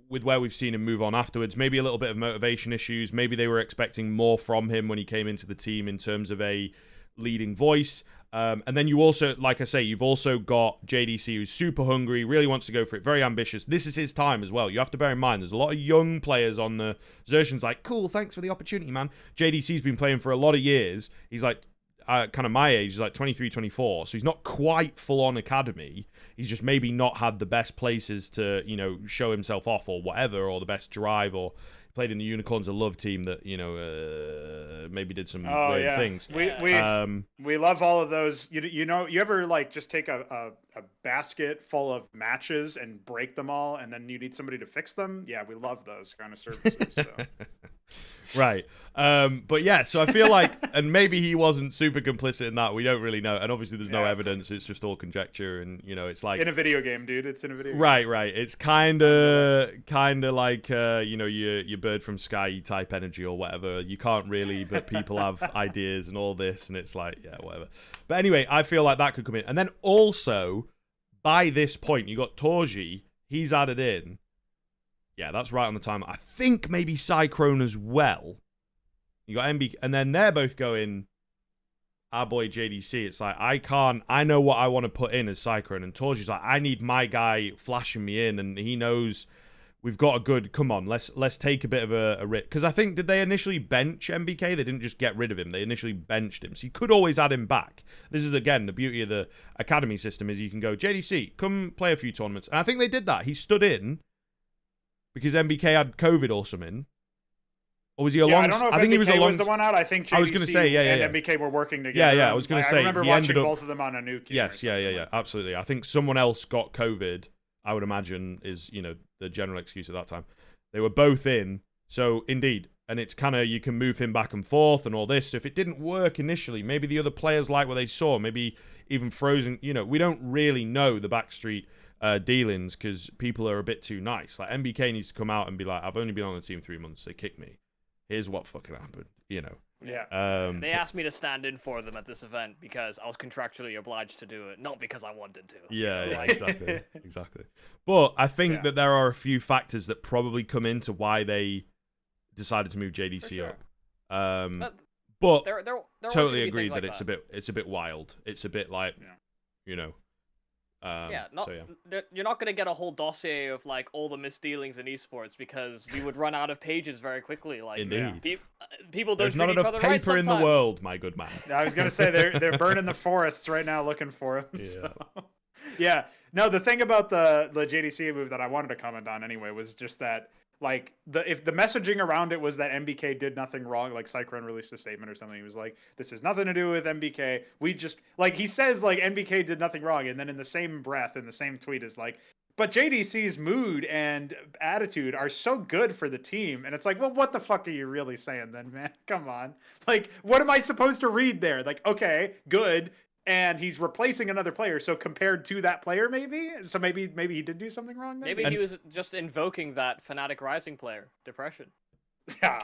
with where we've seen him move on afterwards, maybe a little bit of motivation issues. Maybe they were expecting more from him when he came into the team in terms of a leading voice. And then you also, like I say, you've also got JDC, who's super hungry, really wants to go for it, very ambitious. This is his time as well. You have to bear in mind, there's a lot of young players on the Xertion's like, cool, thanks for the opportunity, man. JDC's been playing for a lot of years. He's like, kind of my age, he's like 23, 24. So he's not quite full on academy. He's just maybe not had the best places to, you know, show himself off or whatever, or the best drive, or played in the Unicorns of Love team that, you know, maybe did some weird things. We love all of those. You know, you ever like just take a basket full of matches and break them all, and then you need somebody to fix them? Yeah, we love those kind of services. So. Right. But yeah, so I feel like, and maybe he wasn't super complicit in that. We don't really know. And obviously there's no evidence. It's just all conjecture. And, you know, it's like... In a video game, dude. It's in a video game. Right. It's kind of like, you know, your bird from sky type energy or whatever. You can't really, but people have ideas and all this. And it's like, yeah, whatever. But anyway, I feel like that could come in. And then also, by this point, you got Torji. He's added in. Yeah, that's right on the time. I think maybe Cyclone as well. You got MB, and then they're both going, our boy JDC. It's like, I know what I want to put in as Cyclone. And Torji's like, I need my guy flashing me in, and he knows we've got a good, come on, let's take a bit of a risk. Because I think, did they initially bench MBK? They didn't just get rid of him. They initially benched him. So you could always add him back. This is, again, the beauty of the academy system is you can go, JDC, come play a few tournaments. And I think they did that. He stood in. Because MBK had COVID or something. Or was he along? I don't know if MBK was the one out. I think JDC was gonna say, and MBK were working together. Yeah, I was going to say. I remember watching both of them on a nuke. Yes, yeah, absolutely. I think someone else got COVID, I would imagine, is, you know, the general excuse at that time. They were both in. So, indeed. And it's kind of, you can move him back and forth and all this. So if it didn't work initially, maybe the other players like what they saw. Maybe even Frozen. You know, we don't really know the backstreet dealings because people are a bit too nice. Like MBK needs to come out and be like, I've only been on the team 3 months. They kicked me. Here's what fucking happened. You know. Yeah. They asked me to stand in for them at this event because I was contractually obliged to do it, not because I wanted to. Yeah, exactly. But I think that there are a few factors that probably come into why they decided to move JDC up. But there totally agree like that it's a bit wild. It's a bit like, you know. You're not gonna get a whole dossier of like all the misdealings in esports because we would run out of pages very quickly. Like, indeed, people don't. There's not enough paper in the world, my good man. I was gonna say they're burning the forests right now looking for him. Yeah. So. Yeah. No, the thing about the JDC move that I wanted to comment on anyway was just that. Like, if the messaging around it was that MBK did nothing wrong, like Cyclone released a statement or something, he was like, this has nothing to do with MBK. We just, like, he says, like, MBK did nothing wrong, and then in the same breath, in the same tweet is like, but JDC's mood and attitude are so good for the team. And it's like, well, what the fuck are you really saying then, man? Come on. Like, what am I supposed to read there? Like, okay, good. And he's replacing another player, so compared to that player, maybe? So maybe he did do something wrong there? Maybe he was just invoking that Fnatic Rising player, Depression. Oh,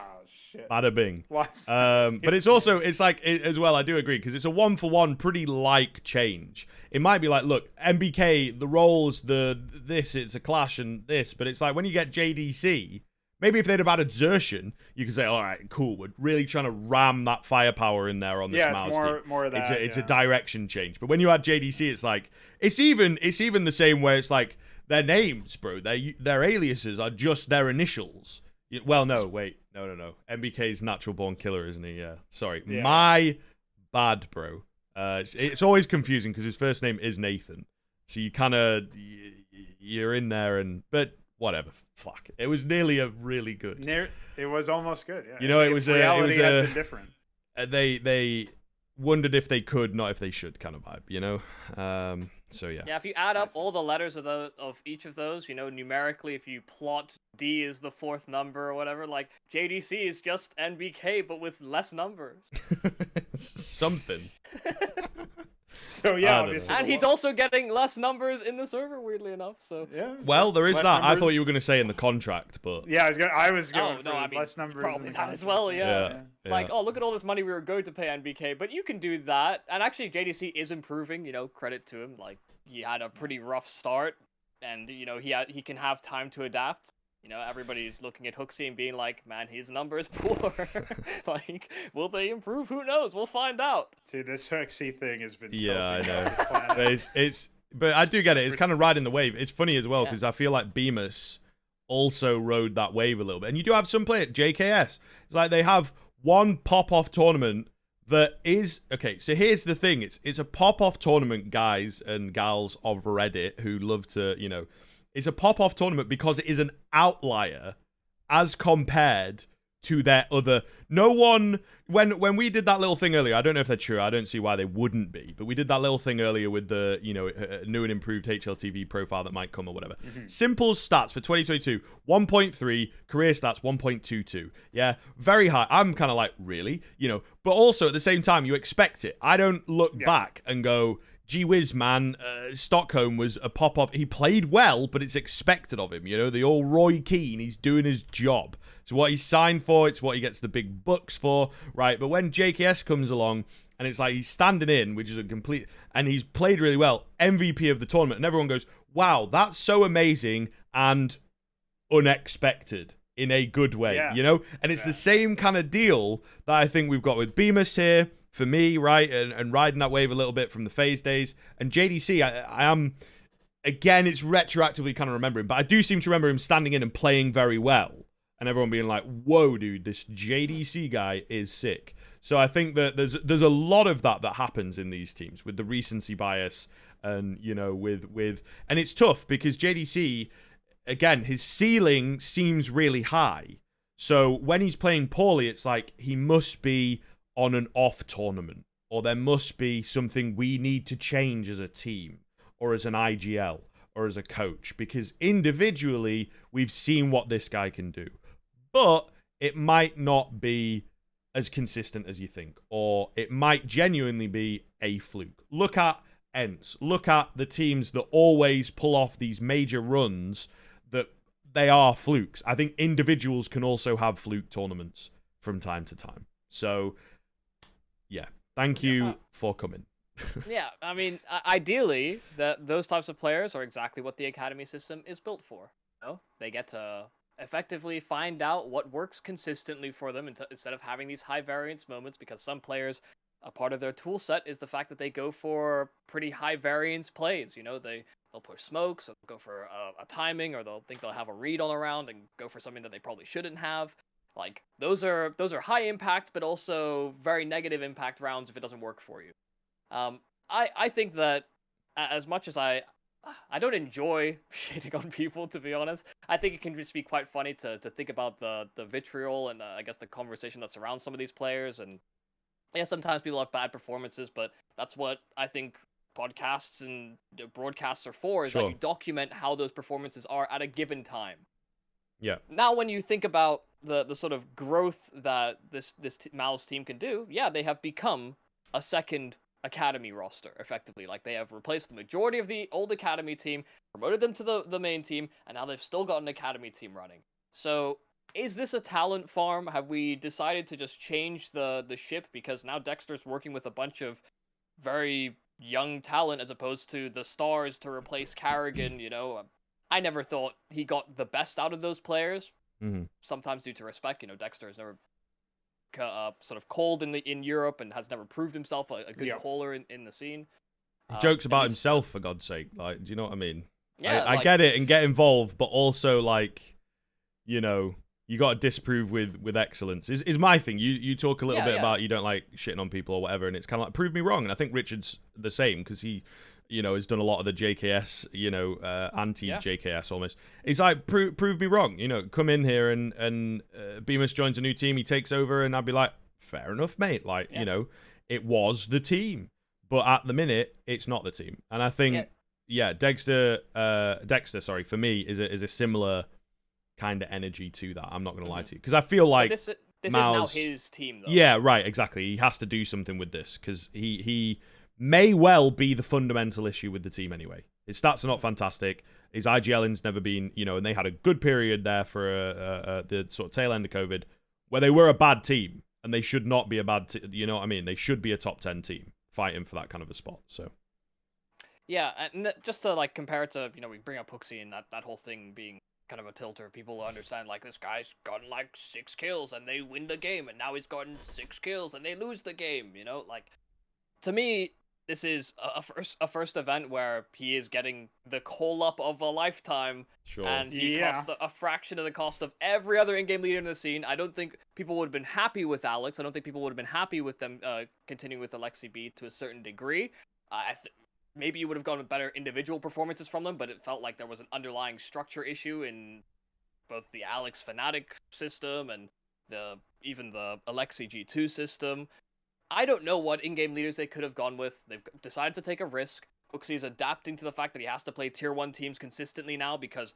shit. Bada bing. What? But it's also, it's like, as well, I do agree, because it's a 1-for-1 pretty like change. It might be like, look, MBK, the roles, it's a clash and this, but it's like when you get JDC, maybe if they'd have added Xertion, you could say, all right, cool, we're really trying to ram that firepower in there on this Mouse team. More of that. It's a direction change. But when you add JDC, it's like, it's even the same where it's like, their names, bro, their aliases are just their initials. Well, no, wait, no. MBK's natural born killer, isn't he? Yeah, sorry. Yeah. My bad, bro. It's always confusing because his first name is Nathan. So you kind of, you're in there but whatever. Fuck. It was nearly a really good. It was almost good. Yeah. You know, it was reality had been different. They wondered if they could, not if they should, kind of vibe. You know. So yeah. Yeah. If you add up all the letters of each of those, you know, numerically, if you plot D is the fourth number or whatever, like JDC is just NBK but with less numbers. Something. So yeah, obviously. And he's also getting less numbers in the server, weirdly enough. So yeah. Well, there is that. Numbers. I thought you were going to say in the contract, but yeah, I was going for I mean, less numbers. probably in the that as contract. well. yeah. Like, oh, look at all this money we were going to pay NBK, but you can do that. And actually, JDC is improving. You know, credit to him. Like, he had a pretty rough start, and you know, he can have time to adapt. You know, everybody's looking at Hooksy and being like, man, his number is poor. Like, will they improve? Who knows? We'll find out. Dude, this Hooksy thing has been I know. But I do get it. It's kind of riding the wave. It's funny as well because I feel like Bemis also rode that wave a little bit. And you do have some players, JKS. It's like they have one pop-off tournament that is... Okay, so here's the thing. It's a pop-off tournament, guys and gals of Reddit who love to, you know... It's a pop-off tournament because it is an outlier as compared to their other... No one... When we did that little thing earlier, I don't know if they're true, I don't see why they wouldn't be, but we did that little thing earlier with the, you know, new and improved HLTV profile that might come or whatever. Simple stats for 2022, 1.3, career stats, 1.22. Yeah, very high. I'm kind of like, really? You know, but also at the same time, you expect it. I don't look back and go... Gee whiz, man, Stockholm was a pop-off. He played well, but it's expected of him. You know, the old Roy Keane, he's doing his job. It's what he's signed for. It's what he gets the big bucks for, right? But when JKS comes along, and it's like he's standing in, which is a complete... And he's played really well, MVP of the tournament, and everyone goes, wow, that's so amazing and unexpected in a good way, you know? And it's the same kind of deal that I think we've got with Bemis here, for me, right, and riding that wave a little bit from the phase days. And JDC, I am, again, it's retroactively kind of remembering, but I do seem to remember him standing in and playing very well. And everyone being like, whoa, dude, this JDC guy is sick. So I think that there's a lot of that happens in these teams with the recency bias and, you know, with and it's tough because JDC, again, his ceiling seems really high. So when he's playing poorly, it's like he must be on an off tournament, or there must be something we need to change as a team, or as an IGL, or as a coach, because individually we've seen what this guy can do, but it might not be as consistent as you think, or it might genuinely be a fluke. Look at ENTS. Look at the teams that always pull off these major runs that they are flukes. I think individuals can also have fluke tournaments from time to time. So yeah, thank you for coming. Yeah, I mean, ideally, those types of players are exactly what the academy system is built for. You know? They get to effectively find out what works consistently for them instead of having these high variance moments, because some players, a part of their tool set is the fact that they go for pretty high variance plays. You know, they'll push smokes, or they'll go for a timing, or they'll think they'll have a read all around and go for something that they probably shouldn't have. Like, those are high impact, but also very negative impact rounds if it doesn't work for you. I think that as much as I don't enjoy shitting on people, to be honest, I think it can just be quite funny to think about the vitriol and I guess the conversation that surrounds some of these players. And yeah, sometimes people have bad performances, but that's what I think podcasts and broadcasts are for, is that you document how those performances are at a given time. Yeah. Now, when you think about the sort of growth that this Mal's team can do, yeah, they have become a second academy roster, effectively. Like, they have replaced the majority of the old academy team, promoted them to the main team, and now they've still got an academy team running. So, is this a talent farm? Have we decided to just change the ship because now Dexter's working with a bunch of very young talent as opposed to the stars to replace Carrigan, you know? I never thought he got the best out of those players. Sometimes due to respect, you know, Dexter has never sort of called in Europe and has never proved himself a good caller in the scene. He jokes about himself, for God's sake. Like, do you know what I mean? Yeah, I get it and get involved, but also, like, you know, you got to disprove with excellence. Is my thing. You talk a little bit about you don't like shitting on people or whatever, and it's kind of like, prove me wrong. And I think Richard's the same, because he, you know, has done a lot of the JKS, you know, anti-JKS almost. He's like, prove me wrong. You know, come in here and Bemis joins a new team, he takes over, and I'd be like, fair enough, mate. Like, you know, it was the team. But at the minute, it's not the team. And I think, Dexter, for me, is a similar kind of energy to that. I'm not going to lie to you. Because I feel like this is now his team, though. Yeah, right, exactly. He has to do something with this, because he may well be the fundamental issue with the team anyway. His stats are not fantastic. His IGLing's never been, and they had a good period there for the sort of tail end of COVID where they were a bad team, and they should not be a bad team. You know what I mean? They should be a top 10 team fighting for that kind of a spot. So. Yeah, and just to like compare it to, we bring up Hooksy and that whole thing being kind of a tilter. People understand like this guy's gotten like 6 kills and they win the game, and now he's gotten 6 kills and they lose the game. Like to me, this is a first event where he is getting the call up of a lifetime, sure. And he costs a fraction of the cost of every other in-game leader in the scene. I don't think people would have been happy with Alex. I don't think people would have been happy with them continuing with Alexi B to a certain degree. Maybe you would have gotten better individual performances from them, but it felt like there was an underlying structure issue in both the Alex Fnatic system and even the Alexi G2 system. I don't know what in-game leaders they could have gone with. They've decided to take a risk. Hooksy is adapting to the fact that he has to play tier 1 teams consistently now because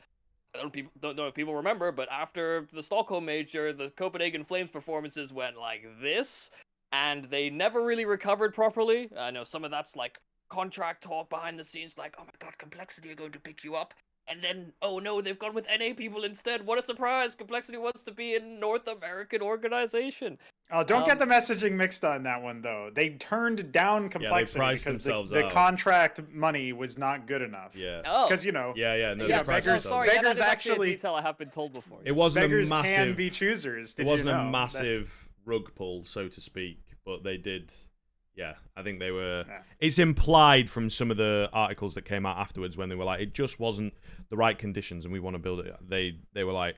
I don't know if people remember, but after the Stockholm Major, the Copenhagen Flames performances went like this, and they never really recovered properly. I know some of that's like contract talk behind the scenes, like, oh my god, Complexity are going to pick you up, and then, oh no, they've gone with NA people instead. What a surprise! Complexity wants to be a North American organization. Oh, don't get the messaging mixed on that one, though. They turned down Complexity because the contract money was not good enough. Yeah. Oh. Because, No, beggars, sorry, beggars that is actually a detail I have been told before. It wasn't beggars a massive... can be choosers. It wasn't a massive rug pull, so to speak, but they did... Yeah, I think they were... Yeah. It's implied from some of the articles that came out afterwards when they were like, it just wasn't the right conditions and we want to build it. They were like,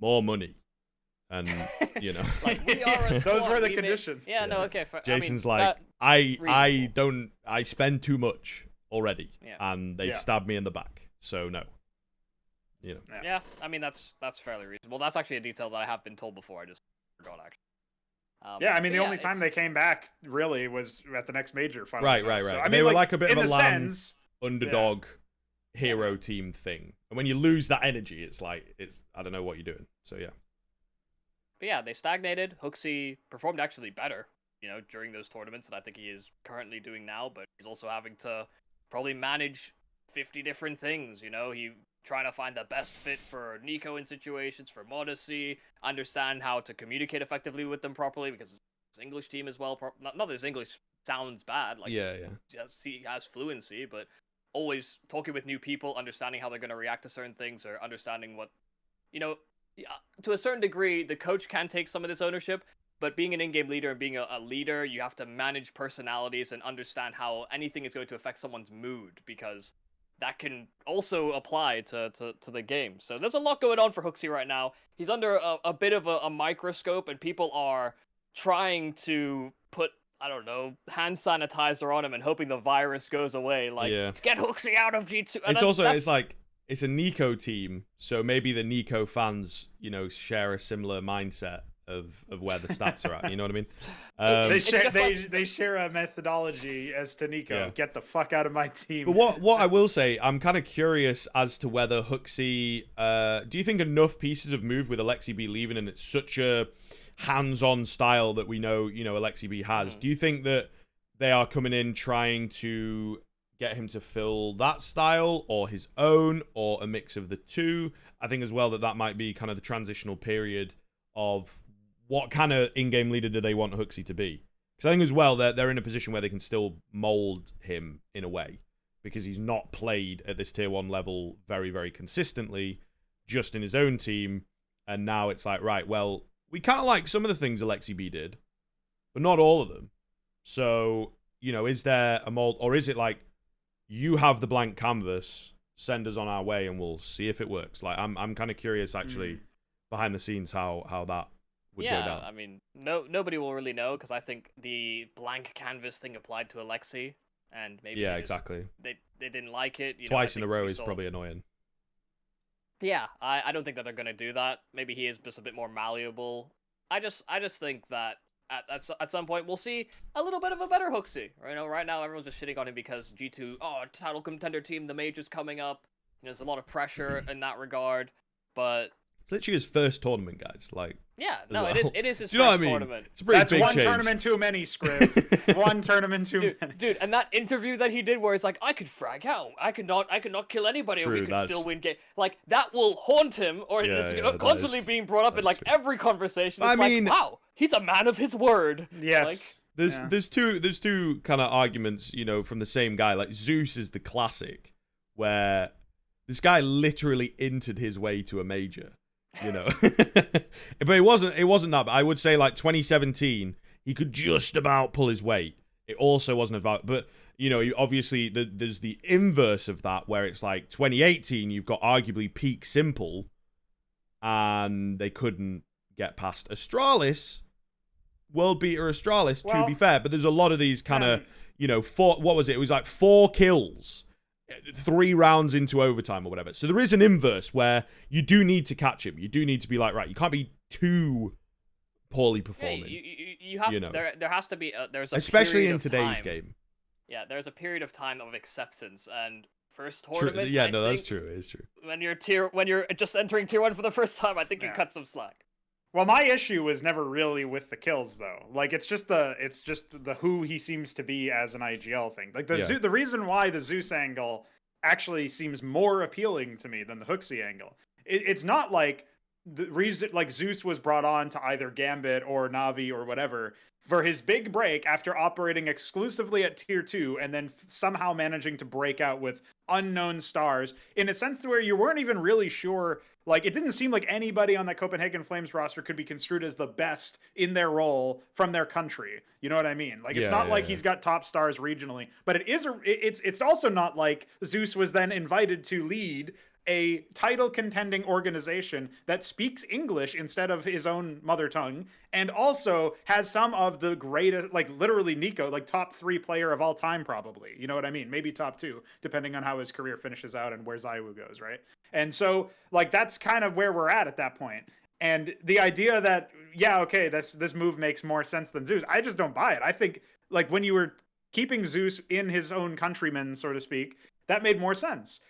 more money. And, like, we are a those were the conditions. Yeah, no, okay. Jason's I spend too much already, and they stabbed me in the back, so no. Yeah, I mean, that's fairly reasonable. That's actually a detail that I have been told before. I just forgot, actually. The only time they came back really was at the next major. Final right. So, they were like a bit of a lamb underdog hero team thing, and when you lose that energy, it's I don't know what you're doing. So yeah. But yeah, they stagnated. Hooksy performed actually better, during those tournaments that I think he is currently doing now. But he's also having to probably manage 50 different things. He trying to find the best fit for Nico in situations, for Modesty, understand how to communicate effectively with them properly, because his English team as well. Not that his English sounds bad. Like, he has fluency, but always talking with new people, understanding how they're going to react to certain things, or understanding what, to a certain degree, the coach can take some of this ownership, but being an in-game leader and being a leader, you have to manage personalities and understand how anything is going to affect someone's mood, because that can also apply to the game. So there's a lot going on for Hooksy right now. He's under a bit of a microscope, and people are trying to put, I don't know, hand sanitizer on him and hoping the virus goes away. Like, get Hooksy out of G2. And it's a Nico team, so maybe the Nico fans, share a similar mindset of where the stats are at. You know what I mean? They share a methodology as to Nico. Yeah. Get the fuck out of my team. But what I will say, I'm kind of curious as to whether Hooksy... do you think enough pieces have moved with Alexi B leaving, and it's such a hands-on style that we know, Alexi B has? Do you think that they are coming in trying to get him to fill that style, or his own, or a mix of the two? I think as well that might be kind of the transitional period of what kind of in-game leader do they want Hooksy to be? Because I think as well they're in a position where they can still mold him in a way, because he's not played at this tier 1 level very, very consistently, just in his own team, and now it's like, right, well, we kind of like some of the things Alexi B did, but not all of them. So, is there a mold, or is it like, you have the blank canvas, send us on our way, and we'll see if it works? Like, I'm kind of curious, actually, behind the scenes, how that would go down. I mean, nobody will really know, because I think the blank canvas thing applied to Alexi, and maybe exactly. They didn't like it. Twice in a row is probably annoying. Yeah, I don't think that they're gonna do that. Maybe he is just a bit more malleable. I just think that at some point we'll see a little bit of a better Hooksy. Right now everyone's just shitting on him because G2, title contender team, the major's coming up. There's a lot of pressure in that regard, but it's literally his first tournament, guys. Like, Yeah, no, well. it is his Do you know first what I mean? tournament. It's a pretty That's big one change. tournament too many, Scriv. One tournament too many. Dude, and that interview that he did where he's like, I could frag out, I could not kill anybody, True, and we could that's... still win game. Like, that will haunt him, or Yeah, it's yeah, constantly being brought up in like every conversation. It's I mean, like, wow, he's a man of his word. Yes. Like, there's two kind of arguments, you know, from the same guy. Like Zeus is the classic, where this guy literally entered his way to a major. You know, but it wasn't that. But I would say like 2017, he could just about pull his weight. It also wasn't about, but you know, obviously there's the inverse of that where it's like 2018, you've got arguably peak simple, and they couldn't get past Astralis, world beater Astralis. Well, to be fair, but there's a lot of these kind of, you know, what was it? It was like 4 kills. 3 rounds into overtime or whatever. So there is an inverse where you do need to catch him. You do need to be like, right, you can't be too poorly performing. Yeah, you have, there has to be there's a especially in of today's time. game. Yeah, there's a period of time of acceptance, and first tournament. Yeah, no, that's true. It is true. When you're just entering tier 1 for the first time, I think you cut some slack. Well, my issue was never really with the kills though. Like it's just the who he seems to be as an IGL thing. Like the reason why the Zeus angle actually seems more appealing to me than the Hooksy angle. It's not like the reason like Zeus was brought on to either Gambit or Navi or whatever for his big break after operating exclusively at tier 2 and then somehow managing to break out with unknown stars in a sense where you weren't even really sure. Like, it didn't seem like anybody on that Copenhagen Flames roster could be construed as the best in their role from their country. You know what I mean? Like, it's not like he's got top stars regionally, but it's also not like Zeus was then invited to lead a title contending organization that speaks English instead of his own mother tongue and also has some of the greatest, like literally Nico, like top 3 player of all time, probably. You know what I mean? Maybe top 2, depending on how his career finishes out and where Zaiwu goes, right? And so, like, that's kind of where we're at that point. And the idea that, yeah, okay, this move makes more sense than Zeus, I just don't buy it. I think, like, when you were keeping Zeus in his own countrymen, so to speak, that made more sense.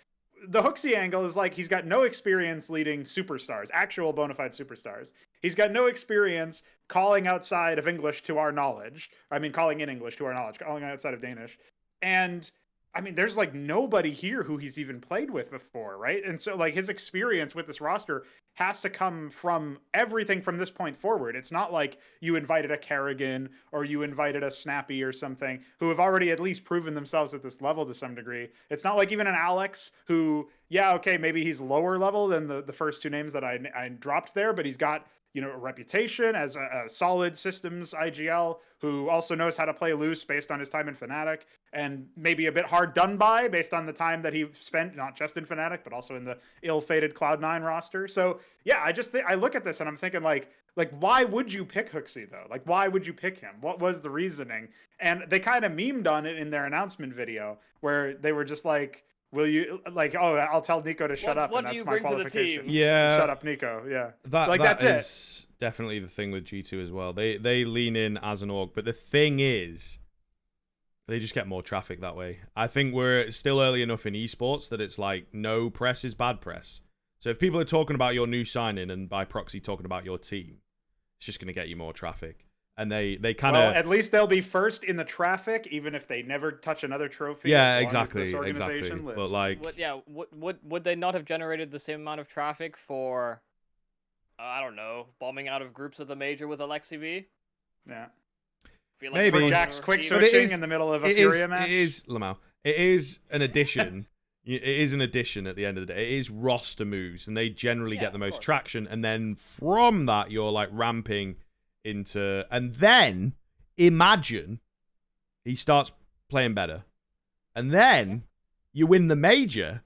The Hooksy angle is like he's got no experience leading superstars, actual bona fide superstars. He's got no experience calling outside of English to our knowledge. I mean, calling in English to our knowledge, calling outside of Danish. And I mean, there's like nobody here who he's even played with before, right? And so like his experience with this roster has to come from everything from this point forward. It's not like you invited a Kerrigan or you invited a Snappy or something who have already at least proven themselves at this level to some degree. It's not like even an Alex who, yeah, okay, maybe he's lower level than the first 2 names that I dropped there, but he's got, you know, a reputation as a solid systems IGL who also knows how to play loose based on his time in Fnatic and maybe a bit hard done by based on the time that he spent not just in Fnatic but also in the ill-fated Cloud9 roster. So yeah, I look at this and I'm thinking like why would you pick Hooksy though? Like why would you pick him? What was the reasoning? And they kind of memed on it in their announcement video where they were just like, will you like? Oh, I'll tell Nico to shut up, and that's my qualification. Yeah, shut up, Nico. Yeah, that's it. Definitely the thing with G2 as well. They lean in as an org, but the thing is, they just get more traffic that way. I think we're still early enough in esports that it's like no press is bad press. So if people are talking about your new signing and by proxy talking about your team, it's just going to get you more traffic. And they kind of... Well, at least they'll be first in the traffic, even if they never touch another trophy. Yeah, exactly. But like... Would they not have generated the same amount of traffic for, I don't know, bombing out of groups of the major with Alexi B? Yeah. Feel like maybe. Jack's quick switching in the middle of a Furia match? It is, Lamau. It is an addition. It is an addition at the end of the day. It is roster moves, and they generally get the most traction. And then from that, you're like ramping into, and then imagine he starts playing better, and then you win the major,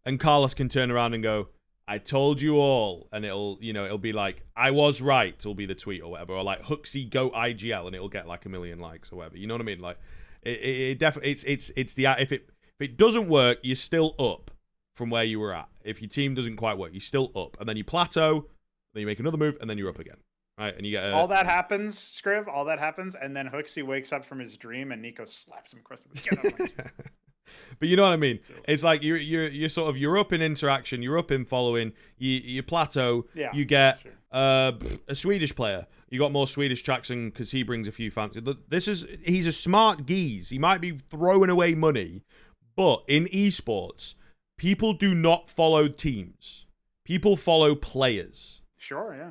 and Carlos can turn around and go, "I told you all," and it'll be like, "I was right." It'll be the tweet or whatever, or like Hooksy go IGL, and it'll get like 1 million likes or whatever. You know what I mean? Like it definitely it's the if it doesn't work, you're still up from where you were at. If your team doesn't quite work, you're still up, and then you plateau, then you make another move, and then you're up again. Right, and you get all that happens, Scriv. All that happens, and then Hooksy wakes up from his dream, and Nico slaps him across the skin. But you know what I mean? It's like you're sort of you're up in interaction, you're up in following, you plateau, you get A Swedish player. You got more Swedish traction because he brings a few fans. He's a smart geese. He might be throwing away money, but in esports, people do not follow teams. People follow players. Sure, yeah.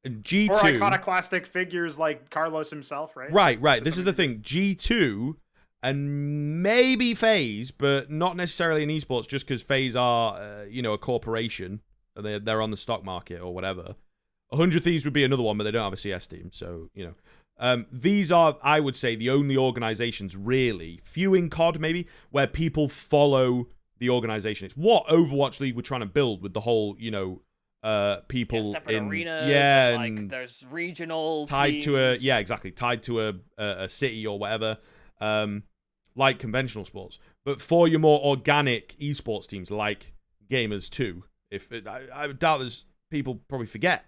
And G2... Or iconoclastic figures like Carlos himself, right? Right. This is the thing. G2 and maybe FaZe, but not necessarily in esports just because FaZe are, a corporation. They're on the stock market or whatever. 100 Thieves would be another one, but they don't have a CS team. So, these are, I would say, the only organizations really, few in COD maybe, where people follow the organization. It's what Overwatch League were trying to build with the whole, people separate in arenas, and like there's regional tied teams. tied to a city or whatever, like conventional sports. But for your more organic esports teams like Gamers 2, I doubt there's people probably forget.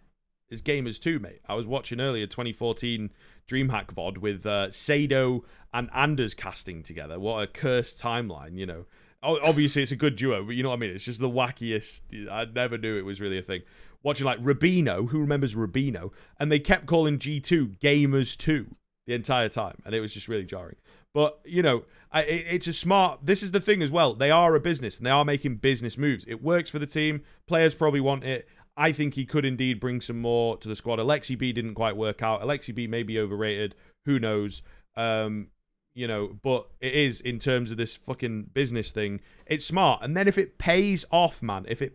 Is Gamers 2, mate. I was watching earlier 2014 DreamHack VOD with Sado and Anders casting together. What a cursed timeline, Obviously, it's a good duo, but you know what I mean? It's just the wackiest. I never knew it was really a thing. Watching like Rubino, who remembers Rubino? And they kept calling G2 Gamers 2 the entire time, and it was just really jarring. But, it's a smart... This is the thing as well. They are a business, and they are making business moves. It works for the team. Players probably want it. I think he could indeed bring some more to the squad. Alexi B didn't quite work out. Alexi B may be overrated. Who knows? But it is, in terms of this fucking business thing, it's smart. And then if it pays off, man, it'll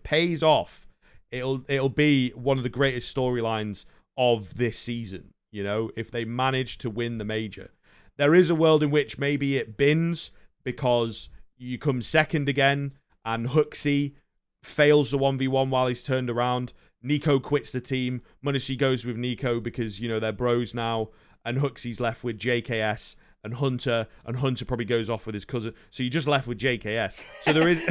be one of the greatest storylines of this season, if they manage to win the major. There is a world in which maybe it bins because you come second again and Huxley fails the 1v1 while he's turned around. Nico quits the team. Munashi goes with Nico because, they're bros now. And Huxley's left with JKS and Hunter probably goes off with his cousin. So you're just left with JKS. So there is...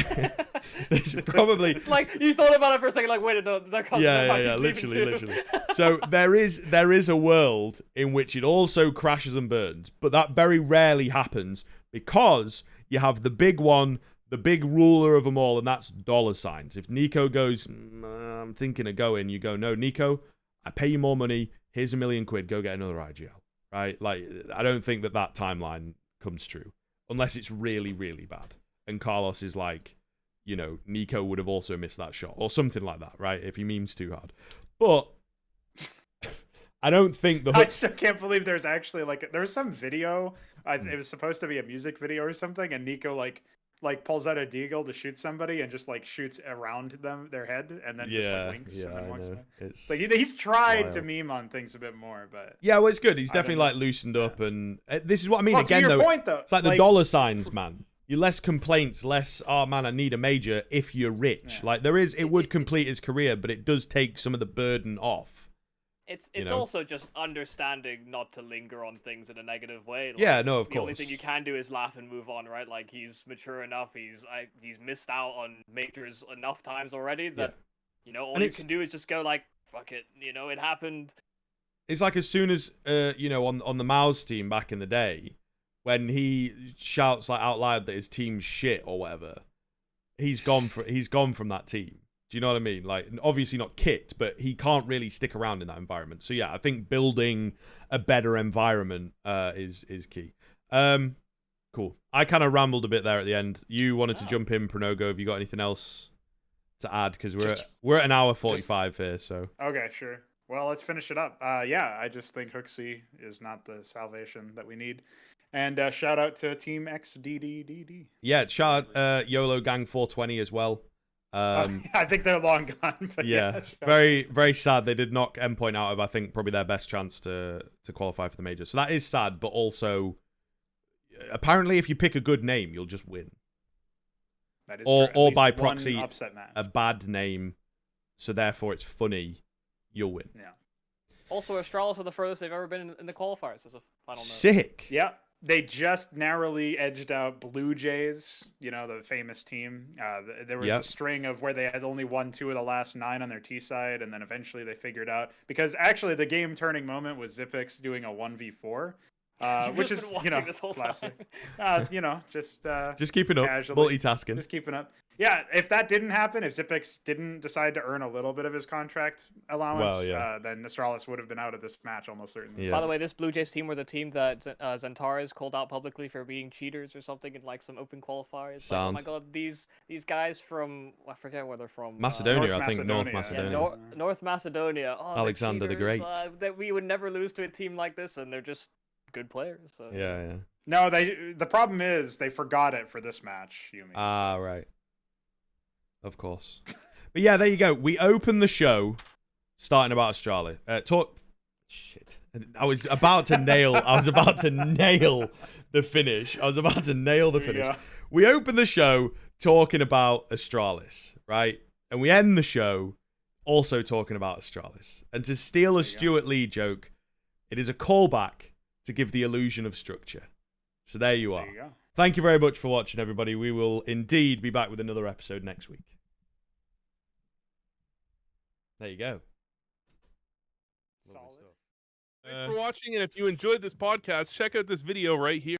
there's probably... It's like, you thought about it for a second, like, wait, no, they're cousin. Yeah, literally. So there is a world in which it also crashes and burns, but that very rarely happens because you have the big one, the big ruler of them all, and that's $signs. If Nico goes, I'm thinking of going, you go, no, Nico, I pay you more money. Here's £1 million. Go get another IGL. Right? Like, I don't think that timeline comes true unless it's really, really bad. And Carlos is like, Nico would have also missed that shot or something like that, right? If he memes too hard. But I don't think I still can't believe there's actually there was some video. It was supposed to be a music video or something, and Nico like pulls out a deagle to shoot somebody and just shoots around their head and then just winks and then walks away. It's he's tried wild to meme on things a bit more, but well, it's good. He's definitely loosened up, and this is what I mean. Again, to your point, though, it's like the $signs, man. You're less complaints, less oh man, I need a major if you're rich. Yeah. Like it would complete his career, but it does take some of the burden off. It's also just understanding not to linger on things in a negative way. Of course. The only thing you can do is laugh and move on, right? Like, he's mature enough. He's missed out on majors enough times already that, all you can do is just go like, fuck it. It happened. It's like as soon as, on the Mouse team back in the day, when he shouts out loud that his team's shit or whatever, he's gone from that team. Do you know what I mean? Like, obviously not Kit, but he can't really stick around in that environment. So yeah, I think building a better environment is key. Cool. I kind of rambled a bit there at the end. You wanted to jump in, Pronogo. Have you got anything else to add? Because we're at an hour 45 here. So okay, sure. Well, let's finish it up. I just think Huxley is not the salvation that we need. And shout out to Team XDDDD. Yeah, shout out YOLO Gang 420 as well. I think they're long gone. But very, very sad. They did knock Endpoint out of, I think, probably their best chance to qualify for the major. So that is sad, but also, apparently, if you pick a good name, you'll just win. That is or by proxy, a bad name, so therefore it's funny, you'll win. Yeah. Also, Astralis are the furthest they've ever been in the qualifiers as a final note. Sick. Yeah. They just narrowly edged out Blue Jays, the famous team. There was a string of where they had only won 2 of the last 9 on their T side, and then eventually they figured out, because actually the game turning moment was Zipix doing a 1v4 which is classic. Just keeping up, casually, multitasking. Just keeping up. Yeah, if that didn't happen, if Xyp9x didn't decide to earn a little bit of his contract allowance, then Astralis would have been out of this match almost certainly. Yeah. By the way, this Blue Jays team were the team that Zentaris called out publicly for being cheaters or something in like some open qualifiers. Like, oh my god, these guys from, I forget where they're from. Macedonia, I think. North Macedonia. Yeah, North Macedonia. Oh, Alexander the Great. That we would never lose to a team like this, and they're just good players. So. Yeah. No, the problem is they forgot it for this match, YouMe. Ah, right. Of course. But yeah, there you go. We open the show starting about Astralis. Shit. I was about to nail the finish. We open the show talking about Astralis, right? And we end the show also talking about Astralis. And to steal a Stuart Lee joke, it is a callback to give the illusion of structure. So there you are. There you go. Thank you very much for watching, everybody. We will indeed be back with another episode next week. There you go. Thanks for watching, and if you enjoyed this podcast, check out this video right here.